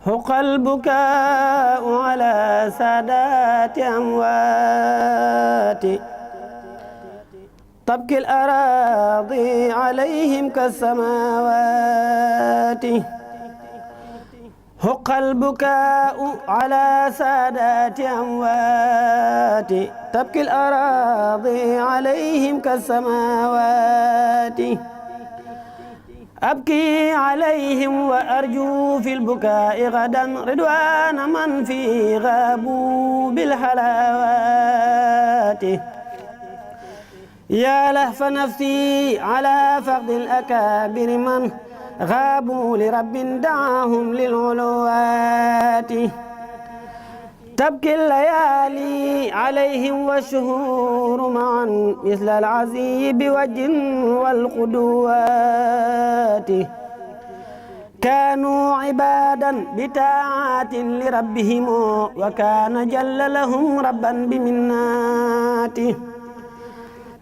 حق البكاء على سادات أموات تبكي الأراضي عليهم كالسماوات حق البكاء على سادات أموات تبكي الأراضي عليهم كالسماوات أبكي عليهم وأرجو في البكاء غدا رضوان من في غابوا بالحلاوات يا لهف نفسي على فقد الأكابر من غابوا لرب دعاهم للعلوات تبكي الليالي عليهم والشهور معا مثل العزي بوجه والقدوات كانوا عبادا بتاعات لربهم وكان جل لهم ربا بمناته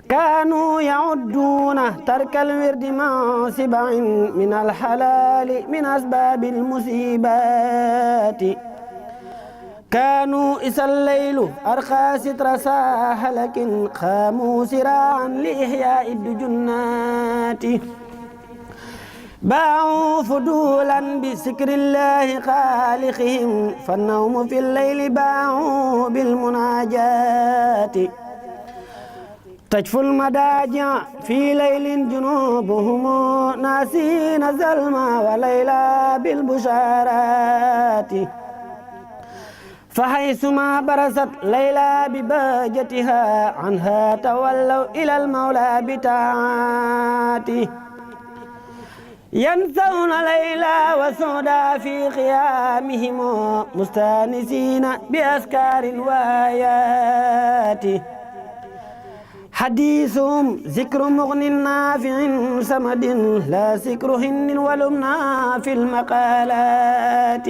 كانوا يعدون ترك الورد مع سبع من الحلال من أسباب المصيبات كانوا إذا الليل أرخى ستر ساحلك قاموا سراعا لإحياء الدجنات باعوا فضولا بذكر الله خالقهم فالنوم في الليل باعوا بالمناجات تجفو المداجع في ليل جنوبهم ناسين زلمى وليلى بالبشارات فحيثما برزت ليلى ببهجتها عنها تولوا إلى المولى بتاعاته ينسون ليلى وسودا في قيامهم مستانسين بأذكار وآيات حديثهم ذكر مغن نافع سمد لا ذكر هن ولمنا في المقالات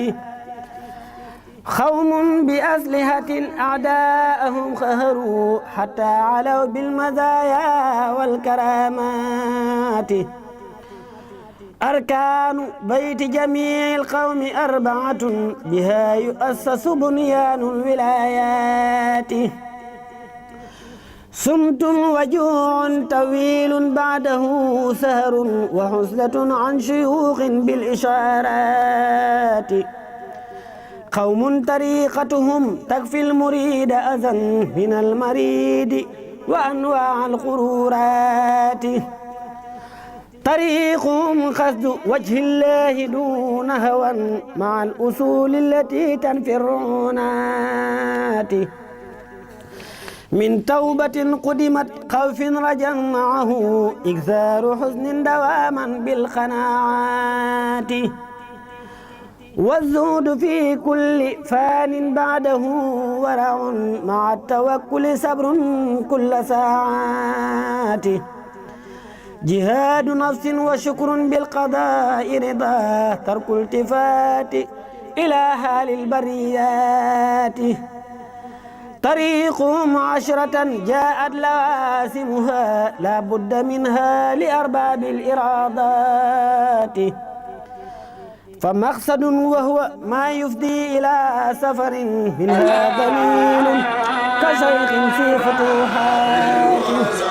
قوم بأسلحة أعداءهم قهروا حتى علوا بالمزايا والكرامات أركان بيت جميع القوم أربعة بها يؤسس بنيان الولايات صمت وجوع طويل بعده سهر وحزلة عن شيوخ بالإشارات قوم طريقتهم تكفي المريد أذى من المريد وأنواع الغرورات طريقهم قصد وجه الله دون هوى مع الأصول التي تنفي الرعونات من توبة قدمت خوف رجا معه إكثار حزن دواما بالقناعات والزهد في كل فان بعده ورع مع التوكل صبر كل ساعات جهاد نفس وشكر بالقضاء رضا ترك التفات إلى حال البريات طريقهم عشرة جاءت لواسمها لا بد منها لأرباب الإرادات فمقصد وهو ما يفضي إلى سفر منها دليل كشيخ في فتوحات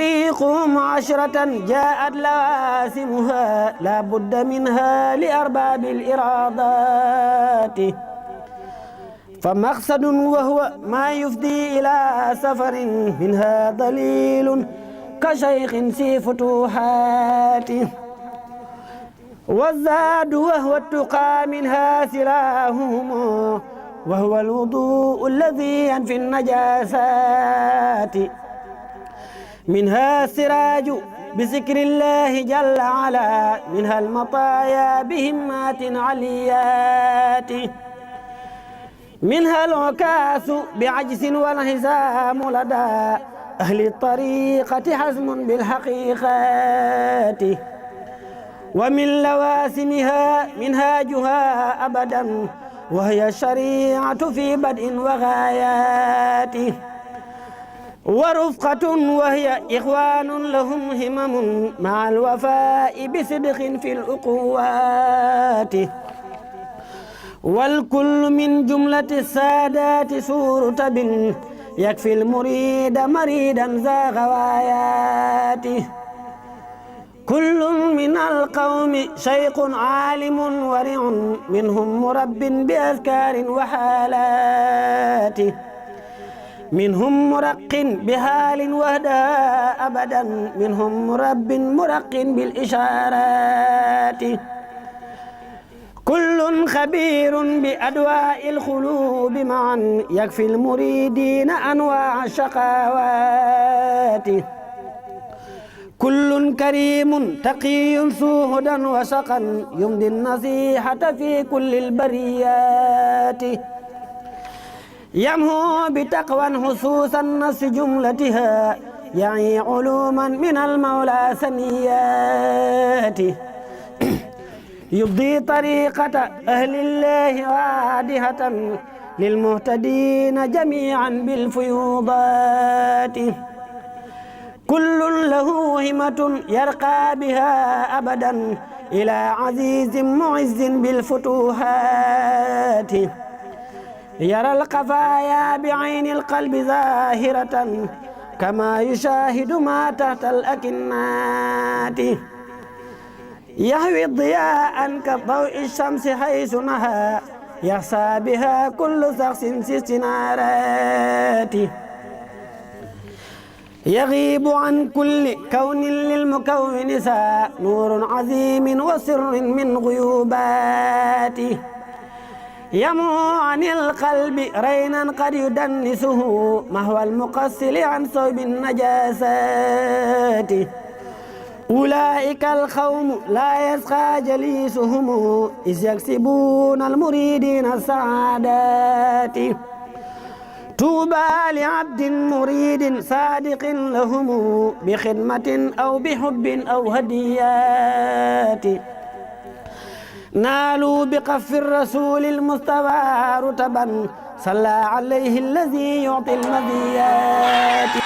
طريقهم عشرة جاءت لواسمها لا بد منها لأرباب الإرادات فمقصد وهو ما يفضي إلى سفر منها ضليل كشيخ في فتوحاته والزاد وهو التقى منها سلاحهم وهو الوضوء الذي ينفي النجاسات منها السراج بذكر الله جل وعلا منها المطايا بهمات عليات منها العكاس بعجز والانهزام لدى أهل الطريقة حزم بالحقيقات ومن لواسمها منهاجها أبدا وهي الشريعة في بدء وغايات ورفقة وهي إخوان لهم همم مع الوفاء بصدق في الأقوات والكل من جملة السادات سورة بن يكفي المريد مريدا ذا غواياته كل من القوم شيخ عالم ورع منهم مرب بأذكار وحالات منهم مرق بحال وهدى أبدا منهم مرب مرق بالإشارات كل خبير بأدواء القلوب معا يكفي المريدين أنواع الشقاوات كل كريم تقي ذو هدى وسقا يمضي النصيحة في كل البريات يمهو بتقوى خصوص النص جملتها يعني علوما من المولى ثنيات يبدي طريقة أهل الله وادهة للمهتدين جميعا بالفيوضات كل له همة يرقى بها أبدا إلى عزيز معز بالفتوحات يرى القفايا بعين القلب ظاهرة كما يشاهد ما تحت الأكنات يهوي الضياء كضوء الشمس حيث نهى يخسى بها كل شخص في استنارات يغيب عن كل كون للمكون سا نور عظيم وسر من غيوباته يمو عن القلب رينا قد يدنسه مهوى المقصل عن صوب النجاسات أولئك القوم لا يسقى جليسهم إذ يكسبون المريدين السعادات طوبى لعبد مريد صادق لهم بخدمة أو بحب أو هديات نالوا بقف الرسول المصطفى رتبا صلى عليه الذي يعطي المزيات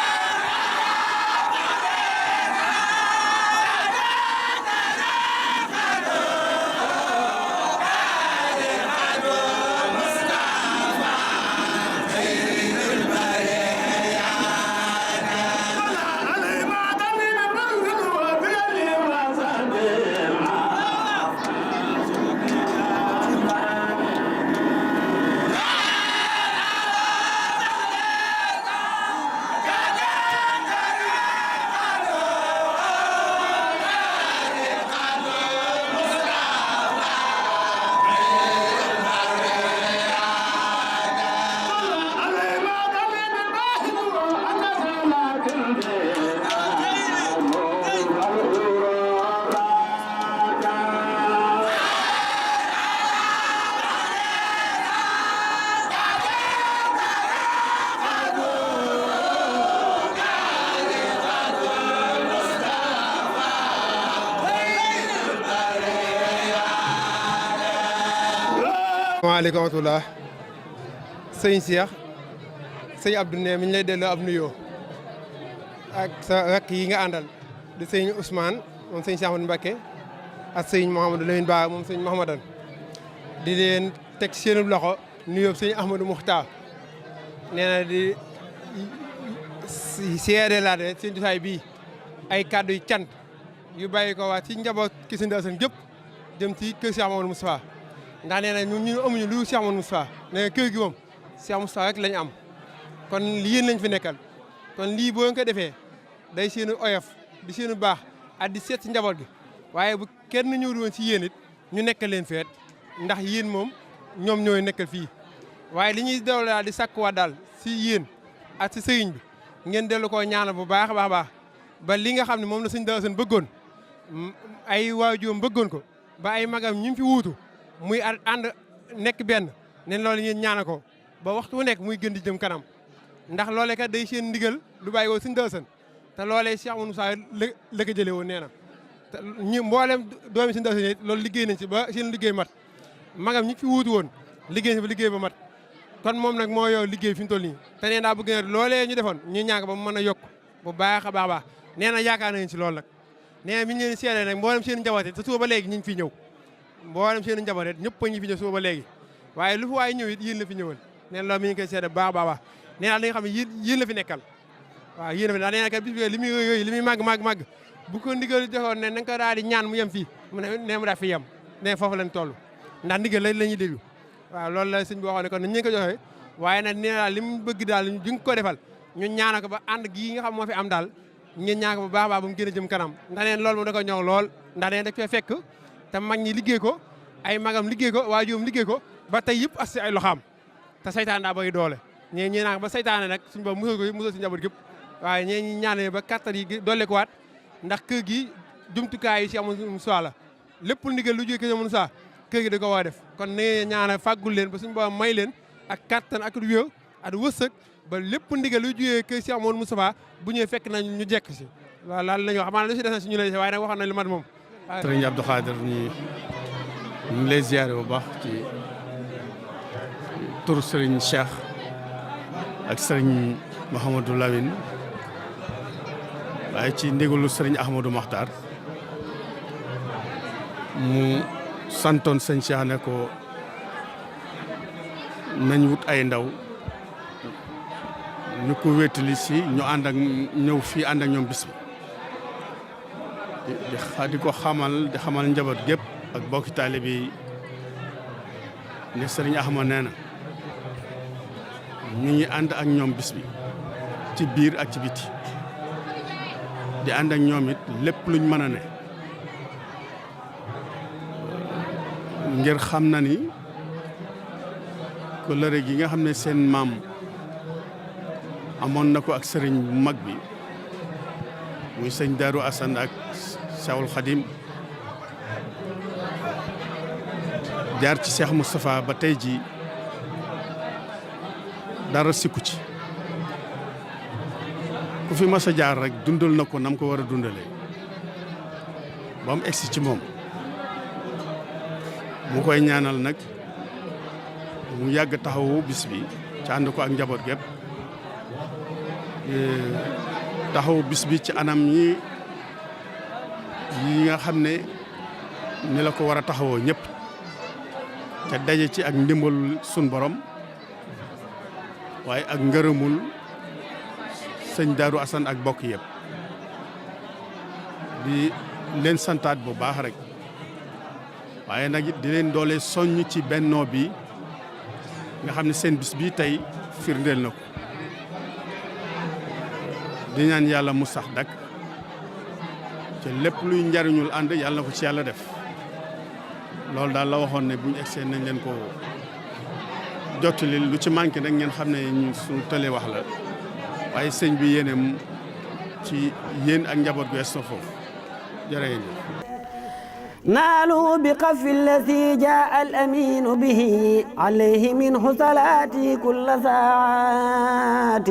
waaleykum wa rahmatulah sëñ Cheikh sëñ Abdou ne mi ñu lay delloo ab nuyoo ak sa rakk yi nga àndal di sëñ Ousmane moom sëñ Cheikh Ahmadou Mbacké ak sëñ Mouhamadou Lamine Ba moom sëñ Mouhamadan di leen teg ci seen loxo nuyoo sëñ Ahmadou Moukhtar nee na di seede laa de seen jotaay bii ay kàddu yu cant yu bàyyi ko waa ci njaboot ki Sëñ Assane gépp jëm ci kër Cheikh Mamadou Moustapha ndax nee na ñun amuñu lu Cheikh Mamadou Moustapha nee na kër gi moom Cheikh Moustapha rek lañu am kon yéen lañ fi nekkal kon lii boo ko defee day seenu oyof di seenu baax ak di seet ci njaboot gi waaye bu kenn ñëwul woon ci yéen it ñu nekkal leen feet ndax yéen moom ñoom ñooy nekkal fii waaye li ñuy dellu daal di sakkuwaat daal si yéen ak si sëriñ bi ngeen dellu koo ñaanal bu baax a baax baax ba li nga xam ne moom la Sëñ Assane bëggoon ay waajuram bëggoon ko ba ay magam ñu fi wuutu muy ànd nekk benn ne loolu ngeen ñaanal ko ba waxtu wu nekk muy gën di jëm kanam ndax loolee kat day seen ndigal lu bàyyi woo Sëñ Assane te loolee Cheikh Moussa la ko jëlee woon nee na te ñu mboolem doomi Sëñ Assane loolu liggéey nañ ci ba seen liggéey mat magam ñi fi wuutu woon liggéey nañ ba liggéey ba mat kon moom nag moo yow liggéey fi mu toll nii te nee naa bëgg na loolee ñu defoon ñu ñàkk ba mu mën a yokk bu baax a baax nee na yaakaar nañ ci loolu nag nee na mi ngi leen seedee nag mboolem seen njaboot te suba ba léegi ñu ngi fi ñëw mboolem seen njaboot ñëpp a ngi fi ñëw suba ba léegi waaye lu fi waaye ñëw it yéen la fi ñëwal nee na loolu mi ngi koy seede baax a baax nee naa li nga xam ne yéen la fi nekkal waaw yéen a fi ndax nee na kat bis bi li muy yooyu li muy màgg bu ko ndigal joxoon ne na nga ko daal di ñaan mu yem fii mu ne mu daa fi yem ne foofu lañ toll ndax ndigal la ñuy déglu waaw loolu la sëñ bi waxoon ne kon ñu ko joxee waaye nag nee daal li mu bëgg daal di nga ko defal ñu ñaanal ko ba ànd gii nga xam moo fi am daal ngeen ñaan ko bu baax a baax ba mu gën a jëm kanam ndax neen loolu moom da ko ñëw lool ndax neen da fee fekk te mag ñi liggéey ko ay magam liggéey ko waajuram liggéey ko ba tey yëpp as si ay loxaam te saytaan daa bëri doole ñee ñi naan ba saytaane nag suñu boobu musal ko musal si njaboot gépp waaye ñee ñi ñaanee ba kattan yi doole ko waat ndax kër gi jumtukaay yi si amul soit la lépp ndigal lu jógee kër amul soit kër gi da ko war a def kon ne ñaana fàggul leen ba suñu boobu may leen ak kattan ak wéew ak wërsëg ba lépp ndigal lu jógee kër si amoon Moustapha bu ñëwee fekk nañ ñu jekk si waaw laal la ñu wax xamaa lu si des si ñu lay waaye nag waxoon nañ lu mat moom sëriñ Abdou Khadir ñu ngi lay ziare bu baax ci turu sëriñ Cheikh ak sëriñ Mouhamadou Lawine waaye ci ndigalu sëriñ Ahmadou Makhtar mu santoon sëñ Cheikh ne ko nañ wut ay ndaw ñu ko wéetali si ñu ànd ak ñëw fii ànd ak ñoom bis bi di ko xamal di xamal njaboot gépp ak bokki taalibe yi ne sëriñ Ahmad nee na ñu ngi ànd ak ñoom bis bi ci biir ak ci biti di ànd ak ñoom it lépp luñ mën a ne ngir xam na ni kóllëre gi nga xam ne seen maam amoon na ko ak sëriñ bu mag bi muy sëñ Darou Assane ak Cheikhul Khadim jaar ci Cheikh Moustapha ba tey ji dara sikku ci ku fi mas a jaar rek dundal na ko nam ko war a dundalee ba mu egsi ci moom mu koy ñaanal nag mu yàgg taxawu bis bi ci ànd ko ak njaboot gépp taxawu bis bi ci anam yi nga xam ne ni la ko war a taxawoo ñëpp te daje ci ak ndimbalul sun borom waaye ak ngërëmul sëñ Darou Assane ak bokk yëpp di leen santaat bu baax rek waaye nag di leen doole soññ ci bennoo bi nga xam ne seen bis bi tey firndeel na ko di ñaan yàlla mu sax dak te lépp luy njariñul ànd yàlla na ko ci yàlla def loolu daal la waxoon ne bu ñu egsee nañ leen ko jottali lu ci manqué nag ngeen xam ne ñu suñu tëlee wax la waaye sëñ bi yéenem ci yéen ak njaboot gu esto foofu jërëjëf نالوا بقف الذي جاء الأمين به عليه منه صلاتي كل ساعات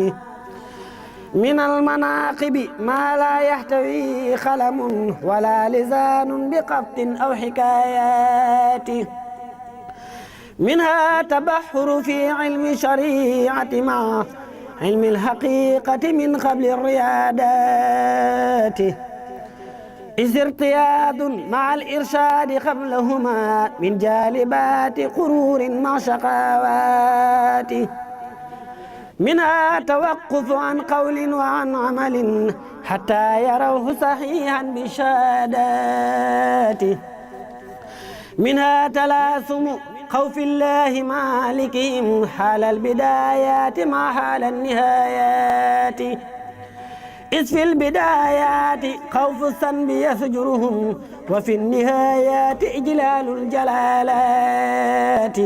من المناقب ما لا يحتوي خلم ولا لسان بقبط أو حكايات منها تبحر في علم الشريعة مع علم الحقيقة من قبل الريادات إذ ارتياد مع الإرشاد قبلهما من جالبات قرور مع شقاوات منها توقف عن قول وعن عمل حتى يروه صحيحا بشهاداته منها تلاثم خوف الله مالكهم حال البدايات مع حال النهايات إذ في البدايات خوف الذنب يسجرهم وفي النهايات إجلال الجلالات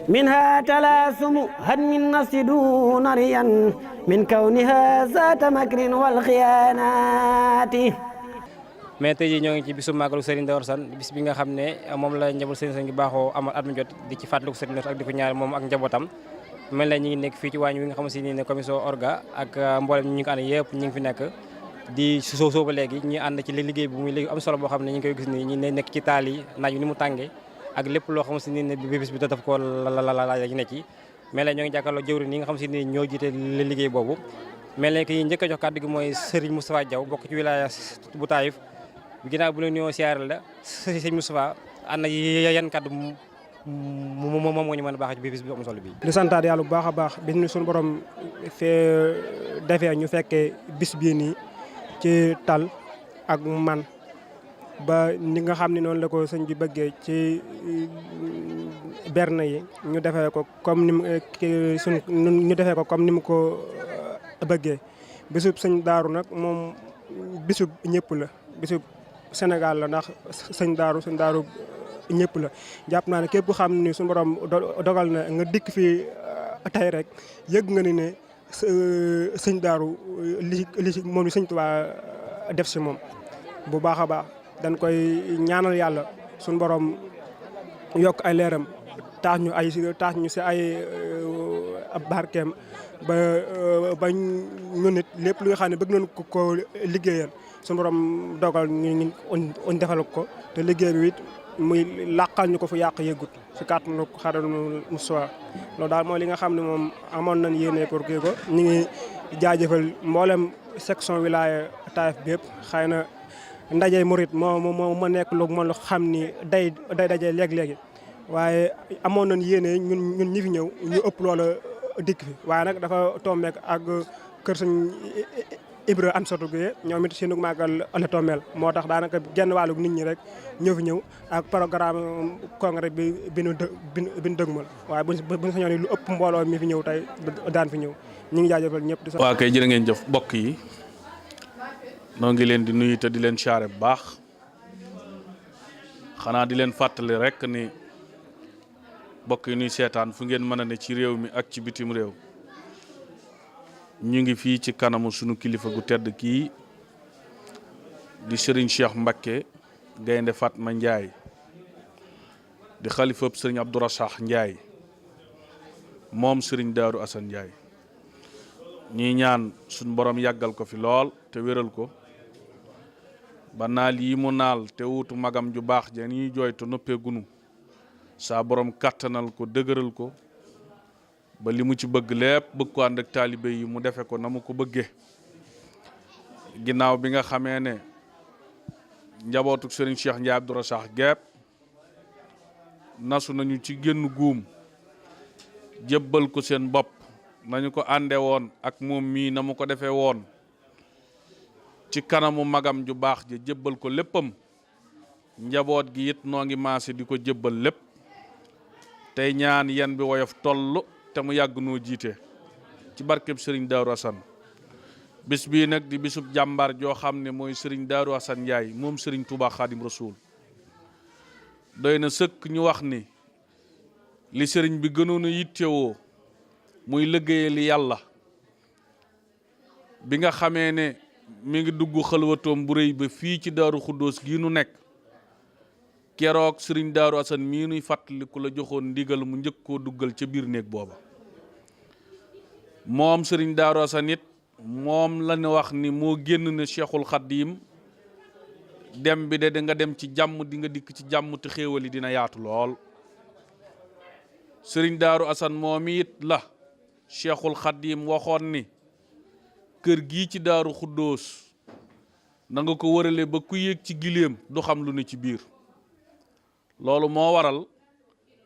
منها تلاثم هدم النفس دون ريا من كونها ذات مكر والخيانات. mais tey jii ñoo ngi ci bisu màggalu Serigne Darou Assane bis bi nga xam ne moom la njaboot Serigne Assane gi baaxoo amal at mu jot di ci fàttaliku Serigne Darou ak di ko ñaar moom ak njabootam mel na ñi ngi nekk fii ci waañ wi nga xam si ne commission orga ak mboolem ñi ngi ko ànd yëpp ñi ngi fi nekk di soo ba léegi ñi ànd ci liggéey bi muy liggéey am solo boo xam ne ñi ngi koy gis ni ñi ne nekk ci taal yi naaj wi ni mu tàngee ak lépp loo xam si ne bis bi daf ko la ne ci mel na ñoo ngi jàkkaarloo jëwriñ yi nga xam si ne ñoo jiite liggéey boobu mel na ki njëkk a jox kàddu gi mooy Serigne Moustapha Diaw bokk ci wilaya bu Taïf ginnaaw bu la nuyoo siyaare la sëñ Moustapha ànd na yan kàddu moom moo ñu mën a baax ci bis bi am solo bi di santaat yàlla bu baax a baax bis ni suñu borom defee ñu fekkee bis bii nii ci tal ak man ba ni nga xam ne noonu la ko sëñ bi bëggee ci berne yi ñu defee ko comme ni ñu defee ko comme ni mu ko bëggee bisub sëñ Daaru nag moom bisub ñëpp la bisub Sénégal la ndax sëñ Daaru ñëpp la jàpp naa ne képp xam ni suñu borom dogal na nga dikk fii tey rek yëg nga ni ne sëñ Daaru li moom li sëñ Tuubaa def si moom bu baax a baax dañ koy ñaanal yàlla suñu borom yokk ay leeram tax ñu si ay barkeem ba ñu nit lépp li nga xam ne bëgg nañ ko liggéeyal suñu borom dogal ñu defal ko te liggéey bi it muy làqal ñu ko fu yàq yëggut si kàttanu xaral mu soir loolu daal mooy li nga xam ne moom amoon nañ yéene pour kii ko ñu ngi jaajëfal mboolem section wilaya Taïf bi yëpp xëy na ndaje murit moo ma nekk lu ma xam ni day daje léeg-léegi waaye amoon nañ yéene ñun ñi fi ñëw ñu ëpp loola dikk fi waaye nag dafa tombeek ak kër sëñ Ibra am sotu gi ñoom it seenu màggal la tombeel moo tax daanaka genn wàllu nit ñi rek ñoo fi ñëw ak programme congrès bi nu dëgmal waaye buñ sañoon lu ëpp mbooloo mi fi ñëw tey daan fi ñëw ñu ngi jaajëfal ñëpp di waaw kay jërë ngeen jëf mbokk yi noo ngi leen di nuyu te di leen siyaare bu baax xanaa di leen fàttali rek ni mbokk yi nuy seetaan fu ngeen mën a ne ci réew mi ak ci bitim réew ñu ngi fii ci kanamu sunu kilifa gu tedd kii di Serigne Cheikh Mbacké Gaynde Fatma Ndiaye di xalifab Serigne Abdou Rassakh Ndiaye moom Serigne Darou Assane Ndiaye ñuy ñaan suñ borom yàggal ko fi lool te wéral ko ba naal yi mu naal te wuutu magam ju baax ja ñuy jooy te noppee gunu saa borom kàttanal ko dëgëral ko ba li mu ci bëgg lépp bëgg ko ànd ak taalibe yi mu defe ko na mu ko bëggee ginnaaw bi nga xamee ne njabootuk Serigne Cheikh Ndiaye Abdou Rassakh gépp nasu nañu ci génn guum jébbal ko seen bopp nañu ko ànde woon ak moom mii na mu ko defee woon ci kanamu magam ju baax ja jébbal ko léppam njaboot gi it noo ngi maase di ko jébbal lépp tey ñaan yen bi woyof toll te mu yàgg noo jiite ci barkeb Serigne Darou Assane bis bii nag di bisub jàmbaar joo xam ne mooy Serigne Darou Assane Ndiaye moom Serigne Touba Khadim Rasoul doy na sëkk ñu wax ni li Serigne bi gënoon a yittewoo muy liggéeyal yàlla bi nga xamee ne mi ngi dugg xalwatoom bu rëy ba fii ci Daaru Xuddoos gii nu nekk keroog Serigne Darou Assane mii nuy fàttaliku la joxoon ndigal mu njëkk koo duggal ca biir néeg booba moom Serigne Darou Assane it moom la ñu wax ni moo génn ne Cheikhul Khadim dem bi de nga dem ci jàmm di nga dikk ci jàmm te xéewal yi dina yaatu lool Serigne Darou Assane moom it la Cheikhul Khadim waxoon ni kër gii ci Daaru Xuddoos na nga ko wërale ba ku yéeg ci giléem du xam lu ne ci biir loolu moo waral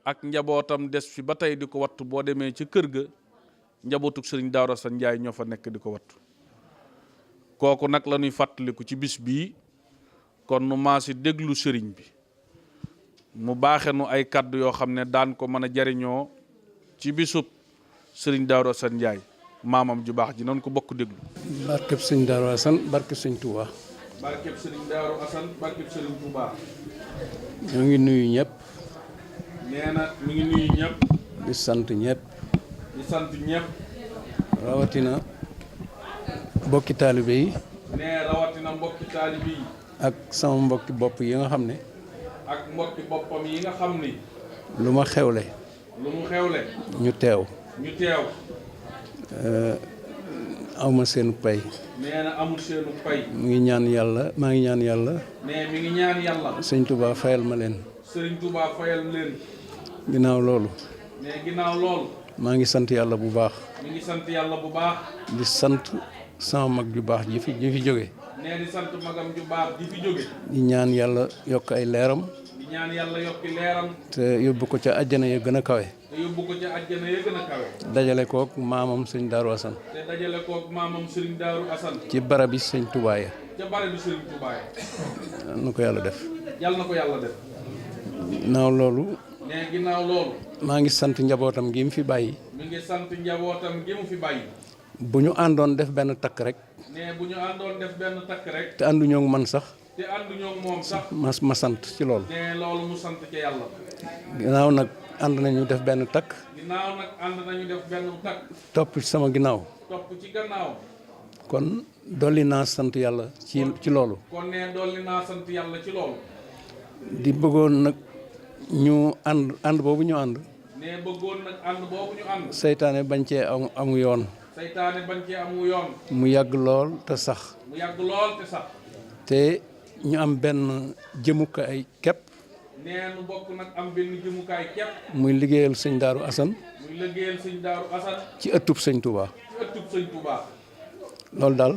ak njabootam des fi ba tey di ko wattu boo demee ca kër ga njabootuk sëriñ Daaru Asan Njaay ñoo fa nekk di ko wattu kooku nag la ñuy fàttaliku ci bis bii kon nu maasi déglu sëriñ bi mu baaxe nu ay kaddu yoo xam ne daan ko mën a jariñoo ci bisub sëriñ Daaru Asan Njaay maamam ju baax ji noonu ko bokk déglu. barkeb sëriñ Daaru Asan barkeb sëriñ Touba. barkeb sëriñ Daaru Asan barkeb sëriñ Touba. ñoo ngi nuyu ñëpp. nee na mi ngi nuyu ñëpp. di sant ñëpp. di sant ñëpp. rawatina mbokki taalibe yi. nee rawatina mbokki taalibe yi. ak sama mbokki bopp yi nga xam ne. ak mbokki boppam yi nga xam ni. lu ma xewle. lu mu xewle. ñu teew. ñu teew. awma seenu pay. nee na amul seenu pay. maa ngi ñaan yàlla. nee mi ngi ñaan yàlla. sëñ Touba fayal ma leen. sëriñ Touba fayal leen. ginnaaw loolu. nee ginnaaw loolu. maa ngi sant yàlla bu baax. mi ngi sant yàlla bu baax. di sant sama mag ju baax ji fi jóge. nee di sant magam ju baax ji fi jóge. di ñaan yàlla yokk ay leeram. di ñaan yàlla yokki leeram. te yóbbu ko ca àjjana ya gën a kawe. te yóbbu ko ca àjjana ya gën a kawe. dajale kook maamam sëñ Daaru Asan. te dajale kook maamam sëriñ Daaru Asan. ci barabi sëñ Touba ya. ca barabi sëriñ Touba ya. na ko yàlla def. yàlla na ko yàlla def. ginnaaw loolu. nee ginnaaw loolu. maa ngi sant njabootam gi mu fi bàyyi. mi ngi sant njabootam gi mu fi bàyyi. bu ñu àndoon def benn takk rek. nee bu ñu àndoon def benn takk rek. te ànduñoo man sax. te ànduñoo moom sax. ma sant ci loolu. nee loolu mu sant ca yàlla. ginnaaw nag ànd nañu def benn takk. ginnaaw nag ànd nañu def benn takk. topp ci sama ginnaaw. topp ci gannaaw. kon dolli naa sant yàlla ci loolu. kon nee dolli naa sant yàlla ci loolu. di bëggoon nag ñu ànd boobu ñu ànd. nee bëggoon nag ànd boobu ñu ànd. seytaane bañ cee amu yoon. seytaane bañ cee amu yoon. mu yàgg lool te sax. mu yàgg lool te sax. te ñu am benn jëmukaay képp. nee nu bokk nag am benn jëmukaay képp. muy liggéeyal sëñ Daaru Asan. muy liggéeyal sëñ Daaru Asan. ci ëttub sëñ Touba. ci ëttub sëñ Touba. loolu daal.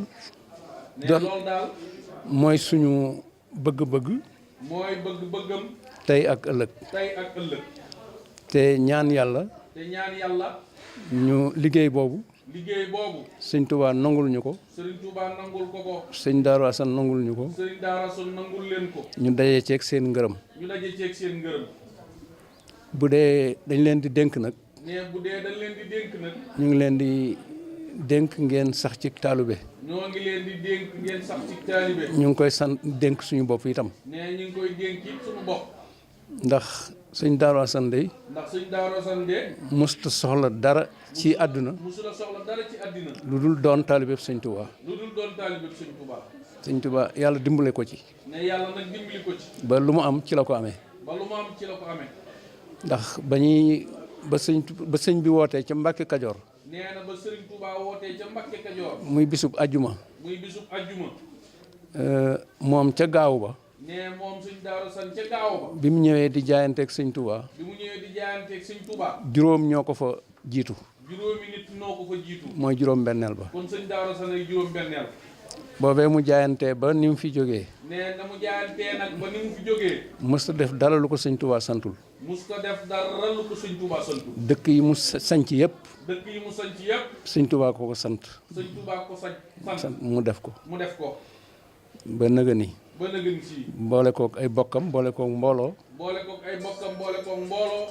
nee loolu daal. mooy suñu bëgg-bëgg. mooy bëgg-bëggam. tey ak ëllëg. tey ak ëllëg. te ñaan yàlla. te ñaan yàlla. ñu liggéey boobu. liggéey boobu. sëñ Touba nangul ñu ko. sëriñ Touba nangul ko ko. sëñ Daaru Asan nangul ñu ko. sëriñ Daaru Asan nangul leen ko. ñu daje ceeg seen ngërëm. ñu daje ceeg seen ngërëm. bu dee dañ leen di dénk nag. nee bu dee dañ leen di dénk nag. ñu ngi leen di dénk ngeen sax ci taalube. ñoo ngi leen di dénk ngeen sax ci taalibe. ñu ngi koy sant dénk suñu bopp itam. nee ñu ngi koy dénk it suñu bopp. ndax sëñ Daaru Asan day ndax sëñ Daaru Asan de. musta soxla dara ci àdduna. musula soxla dara ci àddina. lu dul doon taalibe sëñ Touba. lu dul doon taalibe sëñ Touba. sëñ Touba yàlla dimbale ko ci. ne yàlla nag dimbali ko ci. ba lu mu am ci la ko amee. ba lu mu am ci la ko amee. ndax ba sëñ bi wootee ca Mbàkke Kajoor. nee na ba sëriñ Touba wootee ca Mbàkke Kajoor. muy bisub ajjuma. muy bisub ajjuma. moom ca gaaw ba. nee moom sëñ Daaru Asan ca gaaw ba. bi mu ñëwee di jaayanteeg sëñ Touba. bi mu ñëwee di jaayanteeg sëñ Touba. juróom ñoo ko fa jiitu. juróomi nit noo ko fa jiitu. mooy juróom benneel ba. kon sëñ Daaru Asan ay juróom benneel. boobee mu jaayantee ba ni mu fi jógee. nee na mu jaayantee nag ba ni mu fi jógee. mës ta def dara lu ko sëñ Touba santul. mus ko def dara lu ko sëñ Touba santul. dëkk yi mu sanc yëpp. dëkk yi mu sanc yëpp. sëñ Touba ko sant. sëñ Touba ko sant. mu def ko. mu def ko. ba nëga ni. ba nëgën si. boole kook ay bokkam boole kook mbooloo. boole kook ay bokkam boole kook mbooloo.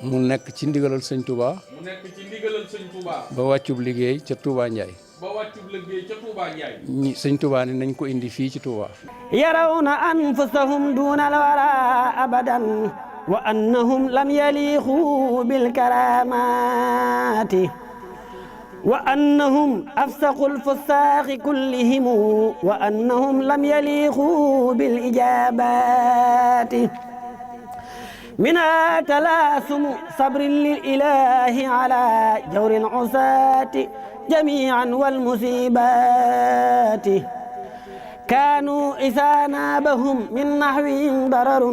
mu nekk ci ndigalal sëñ Touba. mu nekk ci ndigalal sëñ Touba. ba wàccub liggéey ca Touba Ndiaye. ba wàccub liggéey ca Touba Ndiaye. sëñ Touba ni nañ ko indi fii ci Touba. yarawna anfusahum duna alwara abadan wa annahum lam yaliqu bil karamati wa annahum afsaqu lfusaqi kullihim wa annahum lam yaliqu bil ijabati منها تلاسم صبر للإله على جور العصاة جميعا والمصيبات كانوا إذا نابهم من نحو ضرر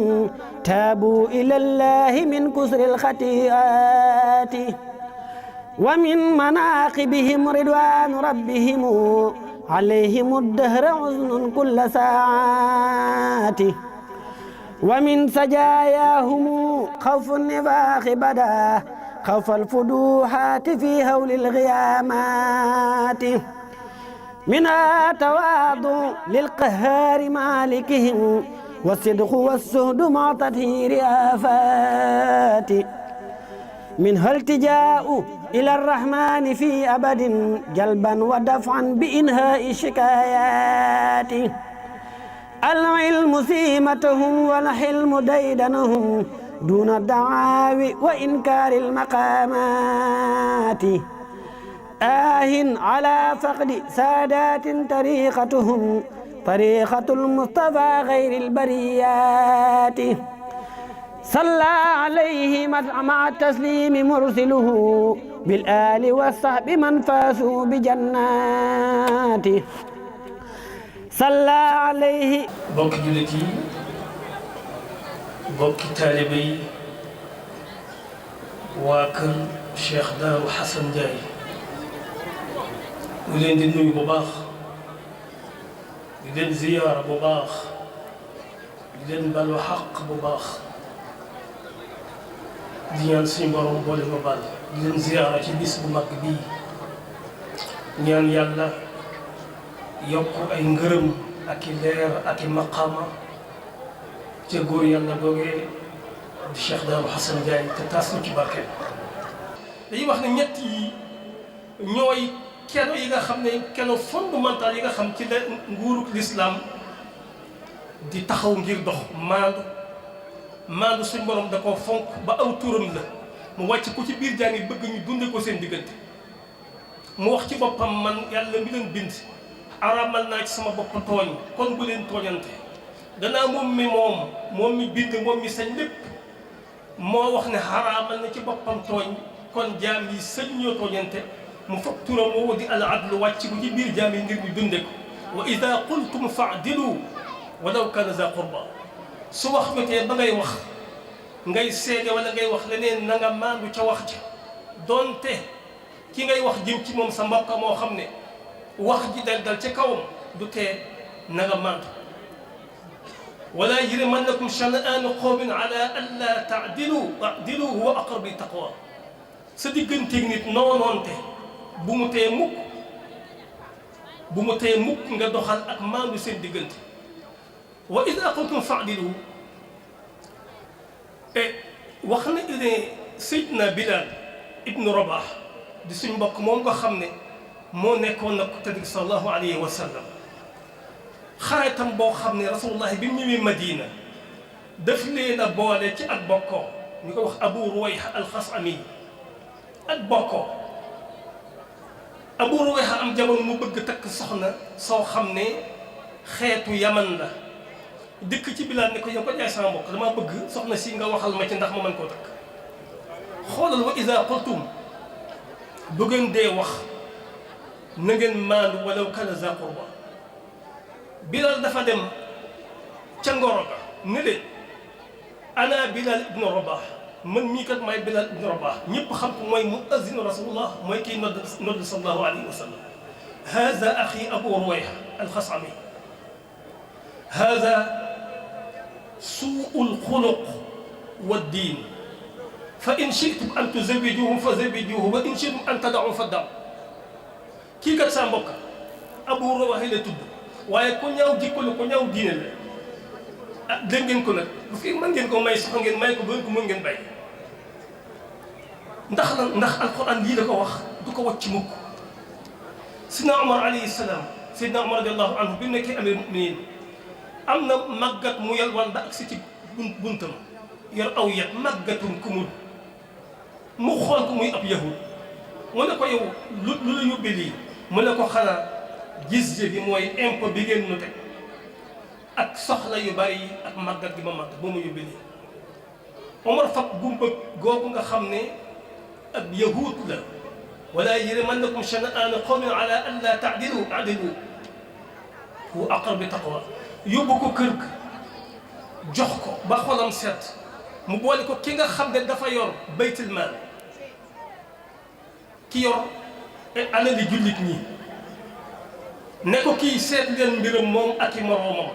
تابوا إلى الله من كسر الخطيئات ومن مناقبهم رضوان ربهم عليهم الدهر حزن كل ساعات ومن سجاياهم خوف النفاق بدا خوف الفضوحات في هول الغيامات منها تواضع للقهار مالكهم والصدق والسهد مع تطهير آفات منها التجاء إلى الرحمن في أبد جلبا ودفعا بإنهاء الشكايات العلم سيمتهم والحلم ديدنهم دون الدعاوي وإنكار المقامات على فقد سادات طريقتهم طريقة المصطفى غير البريات صلى عليه مع التسليم مرسله بالآل والصحب من فازوا بجناته صلى عليه bokki jullit yi bokki taalibe yi waa kër Cheikh Darou Hassane Ndiaye ñu leen di nuyu bu baax di leen ziyaara bu baax di leen balu xaq bu baax di ñaan suñu borom boole ma bal di leen ziyaara ci bis bu mag bii ñaan yàlla yokk ay ngërëm ak i leer ak i maqaama ca góor yàlla googee di Cheikh Darou Hassane Ndiaye te taas ñu ci barke dañuy wax ne ñett yi ñooy keno yi nga xam ne keno fondamental yi nga xam ci la nguurug lislaam di taxaw ngir dox maandu suñ borom da koo fonk ba aw turam la mu wàcc ko ci biir jaan yi bëgg ñu dunde ko seen diggante mu wax ci boppam man yàlla mi leen bind araamal naa ci sama bopp tooñ kon bu leen tooñante gannaaw moom mi bind moom mi sañ lépp moo wax ne araamal na ci boppam tooñ kon jaam yi sañ ñoo tooñante mu foog turam woowu di al adlu wàcc ko ci biir jaam yi ngir ñu dunde ko wa ida qultum fa'dilu walaw kana za qurba su wax jotee ba ngay wax ngay seede wala ngay wax leneen na nga maandu ca wax ja doonte ki ngay wax jëm ci moom sa mbokk moo xam ne wax ji dal ci kawam du tee na nga maandu wala yajrimannakum shana'aanu qawmin ala an laa ta'dilu i'dilu huwa aqrabu lit-taqwa sa digganteeg nit noonoonte bu mu tee mukk nga doxal ak maandu seen diggante wa idha qultum fa'dilu wax na ne Seydina Bilal ibnu Rabah di suñ mbokk moom nga xam ne moo nekkoon nag tëdd sallallahu alayhi wa sallam xaritam boo xam ne rasulullahi bi mu ñëwee Madina daf leen a boole ci ak bokkoo ñu ko wax Abu Ruwayha al-Xasami ak bokkoo Abu Ruwayha am jamono mu bëgg takk soxna soo xam ne xeetu Yaman la dëkk ci Bilaal ne ko yow ko jaay sama mbokk damaa bëgg soxna si nga waxal ma ci ndax ma mën koo takk xoolal wa iza qultum bu ngeen dee wax na ngeen maandu walaw kana za qurba Bilaal dafa dem ca ngoro ga ne leen ana Bilaal ibnu Rabah man mii kat maay Bilaal ibnu Rabah ñëpp xam ko mooy muazzinu rasulullah mooy kii nodd sallallahu alayhi wa sallam haza axi Abu Ruwayha al-Xasami haza suul xuluq wa diin fa in shi'tum an tuzawwijuhu fa zawwijuhu wa in shi'tum an tada'u fa da'u kii kat sa mbokk Abu Ruwayha la tudd waaye ku ñaaw jikko la ku ñaaw diine la ah dégg ngeen ko nag bu fi mën ngeen ko may soxla ngeen may ko ba ko mën ngeen bay ndax alquran lii la ko wax du ko wàcc mukk Sidna Omar alayhi salaam Sidna Omar radiyallahu anhu bi mu nekkee amir muminin am na màggat mu yalwaan ba agsi ci buntam yor aw yet màggatum kumul mu xool ko muy ab yahud mu ne ko yow lu la yóbbee lii mu ne ko xanaa jizya bi mooy impôt bi ngeen nu teg ak soxla yu bari yi ak màggat gi ma màggat boo ma yóbbee lii Omar fab gumba googu nga xam ne ab yahud la wala yajrimannakum shana'aanu qawmin ala an laa ta'dilu i'dilu huwa aqrabu lit-taqwa yóbbu ko kër ga jox ko ba xolam set mu boole ko ki nga xam ne dafa yor baytul maal ki yor alali jullit ñi ne ko kii seet leen mbiram moom ak i moroomam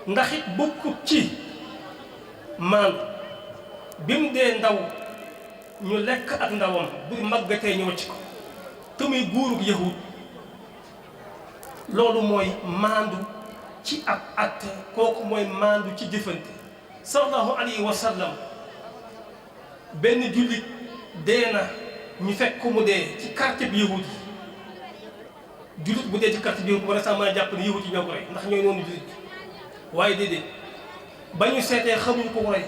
ndax it bokkut ci maandu bi mu dee ndaw ñu lekk ak ndawam bu màggatee ñu wacc ko te muy guurug yahud loolu mooy maandu ci ab atte kooku mooy maandu ci jëfante sallallahu alayhi wa sallam benn jullit dee na ñu fekk ko mu dee ci quartier bi yahud yi jullit bu dee ci quartier bi yahud war a sax mën a jàpp ne yahud yi ñoo ko rey ndax ñooy noonu jullit bi waaye déedéet ba ñu seetee xamuñ ko rey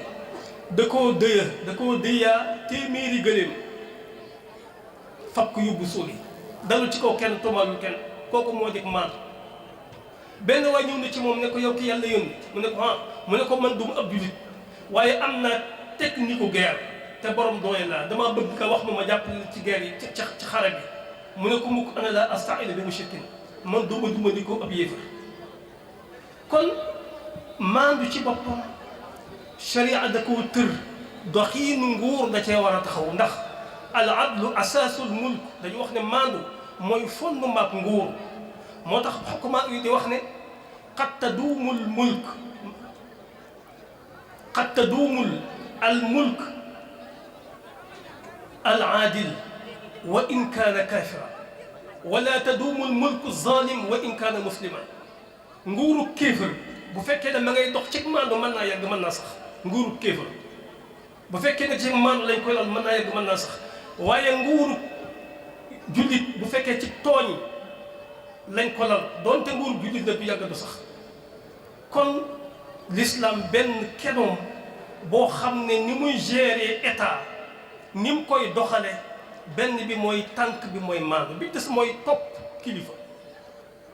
da koo dëyaa téeméeri gëléem fab ko yóbbu suuli dalul ci kaw kenn tuumalul kenn kooku moo dik maandu benn waay ñëw na ci moom ne ko yow ki yàlla yónni mu ne ko mu ne ko man duma ab jullit waaye am na technique u guerre te borom doole laa dama bëgg nga wax ma jàppale ci guerre yi ci xare bi mu ne ko mukk ana la asta'inu bi mushrikin man duma di ko ab yéefar kon maandu ci boppam sharia da koo tër doxiinu nguur da cee war a taxaw ndax al adlu asaasul mulk dañu wax ne maandu mooy fondement nguur moo tax xukuma yi di wax ne qad taduumul mulk qad taduumul al mulk al aadil wa in kaana kaafira wala taduumul mulku zalim wa in kaana muslima nguuru kéefër bu fekkee ne ma ngay dox ci maandu mën naa yàgg mën naa sax nguuru kéefër bu fekkee ne ci maandu lañ koy lal mën naa yàgg mën naa sax waaye nguuru jullit bu fekkee ci tooñ lañ ko lal doonte nguuru jullit la du yàgg du sax kon l'islam benn kenoom boo xam ne ni muy gérer état ni mu koy doxale benn bi mooy tànk bi mooy maandu bi des mooy topp kilifa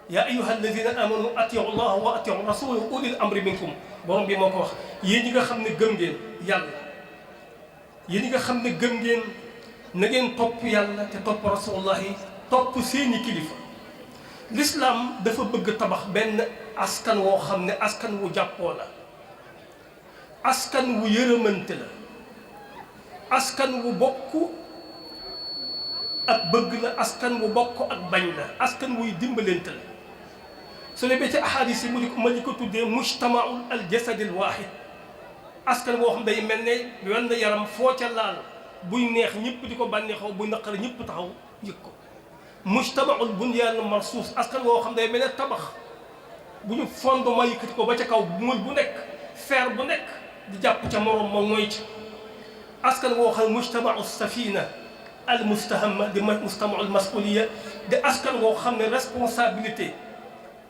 yaa ayyuha alladina amanu atiu llaha wa atiu rasula ulil amri minkum borom bi moo ko wax yéen ñi nga xam ne gëm ngeen yàlla yéen ñi nga xam ne gëm ngeen na ngeen topp yàlla te topp rasulullahi topp seeni kilifa l'islam dafa bëgg tabax benn askan woo xam ne askan wu jàppoo la askan wu yërëmante la askan wu bokk ak bëgg la askan wu bokk ak bañ la askan wuy dimbalante la su ne ba ci ahadis yi ma li ko tuddee mujtamaul al jasadil wahid askan boo xam day mel ne wenn yaram foo ca laal buy neex ñëpp di ko bànneexoo buy naqari ñëpp taxaw yëg ko mujtamaul bunyaan marsuus askan boo xam day mel ne tabax bu ñu fondement yëkkati ko ba ca kaw mul bu nekk fer bu nekk di jàpp ca morom ma mooy ci askan boo xam ne mujtamaul safina al mustahama di mujtamaul masuliya di askan boo xam ne responsabilité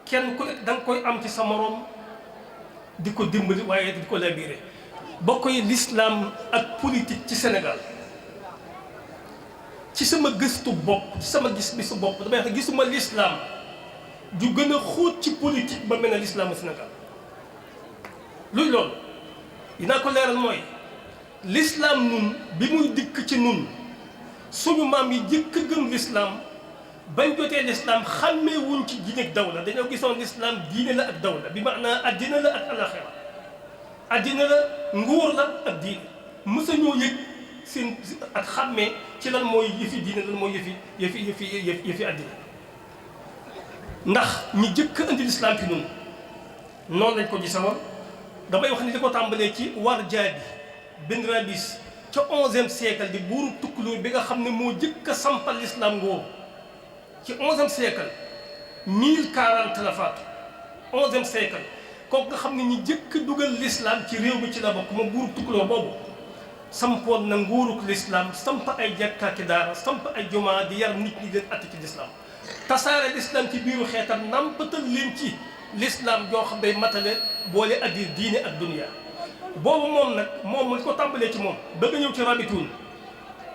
kenn ku nekk da nga koy am ci sa morom di ko dimbali waaye di ko labiré bokk yi l'islam ak politique ci Sénégal ci sama gëstu bopp ci sama gis-gisu bopp damay wax ne gisuma l'islam ju gën a xóot ci politique ba mel ne l'islamu Sénégal luy loolu dinaa ko leeral mooy l'islam nun bi muy dikk ci nun suñu maam yi jëkk a gëm l'islam bañ jotee l'islam xàmmee wuñ ci diine ak dawla dañoo gisoon l'islam diine la ak dawla bi maanaam addina la ak alaxira addina la nguur la ak diine mësa ñoo yëg seen ak xàmmee ci lan mooy yëfi diine lan mooy yëfi addina ndax ñi jëkk a indi l'islam fi noonu noonu lañ ko gisawoon damay wax ni di ko tàmbalee ci war jaabi bin rabis ca 11e siècle di buuru tukkulóor bi nga xam ne moo jëkk a sampal l'islam ngóor ci 11e siècle 1040 la faatu 11e siècle kooku nga xam ne ñi jëkk dugal l'islam ci réew mi ci la bokk moom buuru tukkulóor boobu sampoon na nguuruk l'islam samp ay jàkkaaki daara samp ay jumaa di yar nit ñi leen att ci l'islam tasaare l'islam ci biiru xeetam nampatal leen ci l'islam joo xam day matale boole addi diine ak dunia boobu moom nag moom mu ko tàmbalee ci moom ba nga ñëw ci Rabitoun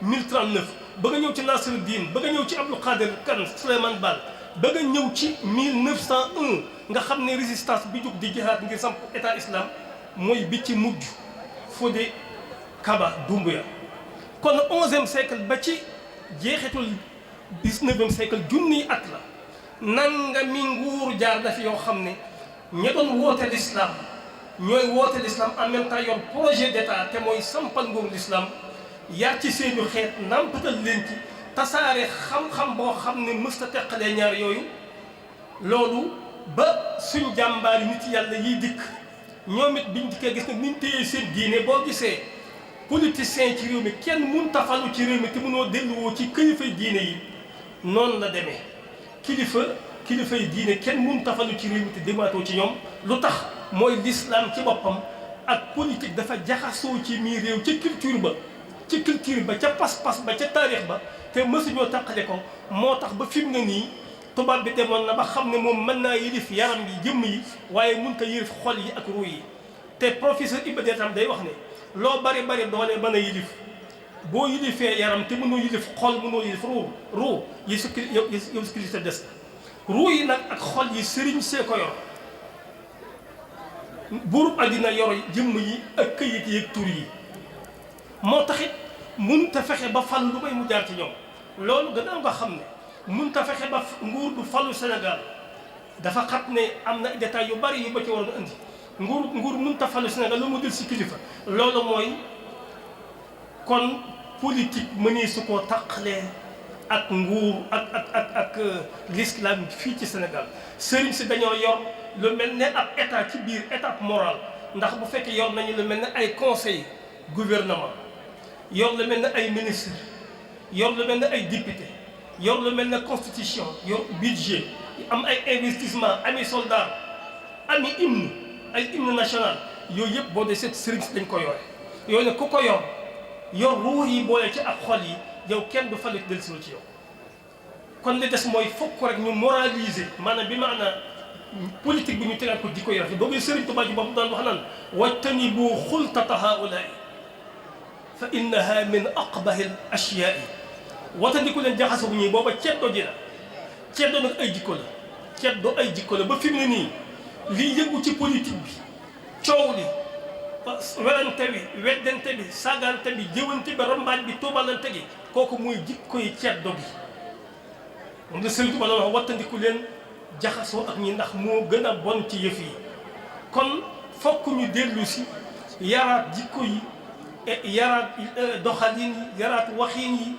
1039 ba nga ñëw ci Nasiruddin ba nga ñëw ci Abdul Qadir Kan Souleymane Baal ba nga ñëw ci 1901 nga xam ne résistance bi jóg di jihaad ngir samp état islam mooy bi ci mujj Fodé Kaba Doumbouya kon 11e siècle ba ci jeexitul 19e siècle junniy at la nanga mi nguur jaar na fi yoo xam ne ña doon woote l'islam ñooy woote l'islam en même temps yor projet d'état te mooy sampal nguur l'islam yar ci seenu xeet nampatal leen ci tasaare xam-xam boo xam ne mësta teqalee ñaar yooyu loolu ba suñ jàmbaari nit yàlla yiy dikk ñoom it biñ dikkee gis nag niñ téyee seen diine boo gisee politiciens ci réew mi kenn mun tafalu ci réew mi te mënoo delluwoo ci kilifay diine yi noonu la demee kilifay diine kenn mun tafalu ci réew mi te demaatoo ci ñoom lu tax mooy l'islam ci boppam ak politique dafa jaxasoo ci mii réew ca culture ba ca pas-pas ba ca taarix ba te mësuñoo taqale ko moo tax ba fi mu ne nii tubaab bi demoon na ba xam ne moom mën naa yilif yaram yi jëmm yi waaye mun ko yilif xol yi ak ruu yi te professeur Iba Der tam day wax ne loo bari doole mën a yilif boo yilifee yaram te mënoo yilif xol mënoo yilif ruu yi su yow su kilifte des ruu yi nag ak xol yi sëriñ see ko yor buurub àddina yor jëmm yi ak këyit yi ak tur yi moo taxit mënut a fexe ba fal lu may mu jaar ci ñoom loolu gannaaw nga xam ne mënut a fexe ba nguur du falu Sénégal dafa xat ne am na détails yu bari yu ba ci waroon indi nguur mënut a falu Sénégal lu mu dul si kilifa loolu mooy kon politique mënee su koo taqalee ak nguur ak l'islam fii ci Sénégal sëriñ si dañoo yor lu mel ne ab état ci biir étape morale ndax bu fekkee yor nañu lu mel ne ay conseil gouvernement yor lu mel ne ay ministre yor lu mel ne ay député yor lu mel ne constitution yor budget am ay investissement ami soldat ami hymne ay hymne national yooyu yëpp boo dee seet sëriñ si dañ ko yore yooyu nag ku ko yor ruux yi boole ci ak xol yi yow kenn du falit del si ci yow kon li des mooy fokk rek ñu moraliser maanaam bi maanaam politique bi ñu tegaat ko jikko yi rafet boobu sëriñ Tuubaa ji boobu daan wax naan wajtanibu xultata haulaai fa innaha min aqbahi al ashyaai watandiku leen jaxase bu ñuy booba ceddo ji la ceddo nag ay jikko la ba fi mu ne nii liy yëngu ci politique bi coow li werante bi weddante bi saagante bi jëwante bi rambaaj bi tuubalante gi kooku muy jikko yi ceddo gi moom la sëriñ Tuubaa la wax wattandiku leen jaxasoo ak ñi ndax moo gën a bon ci yëf yi kon fokk ñu dellu si yaraat jikko yi yaraat doxalin yi yaraat waxin yi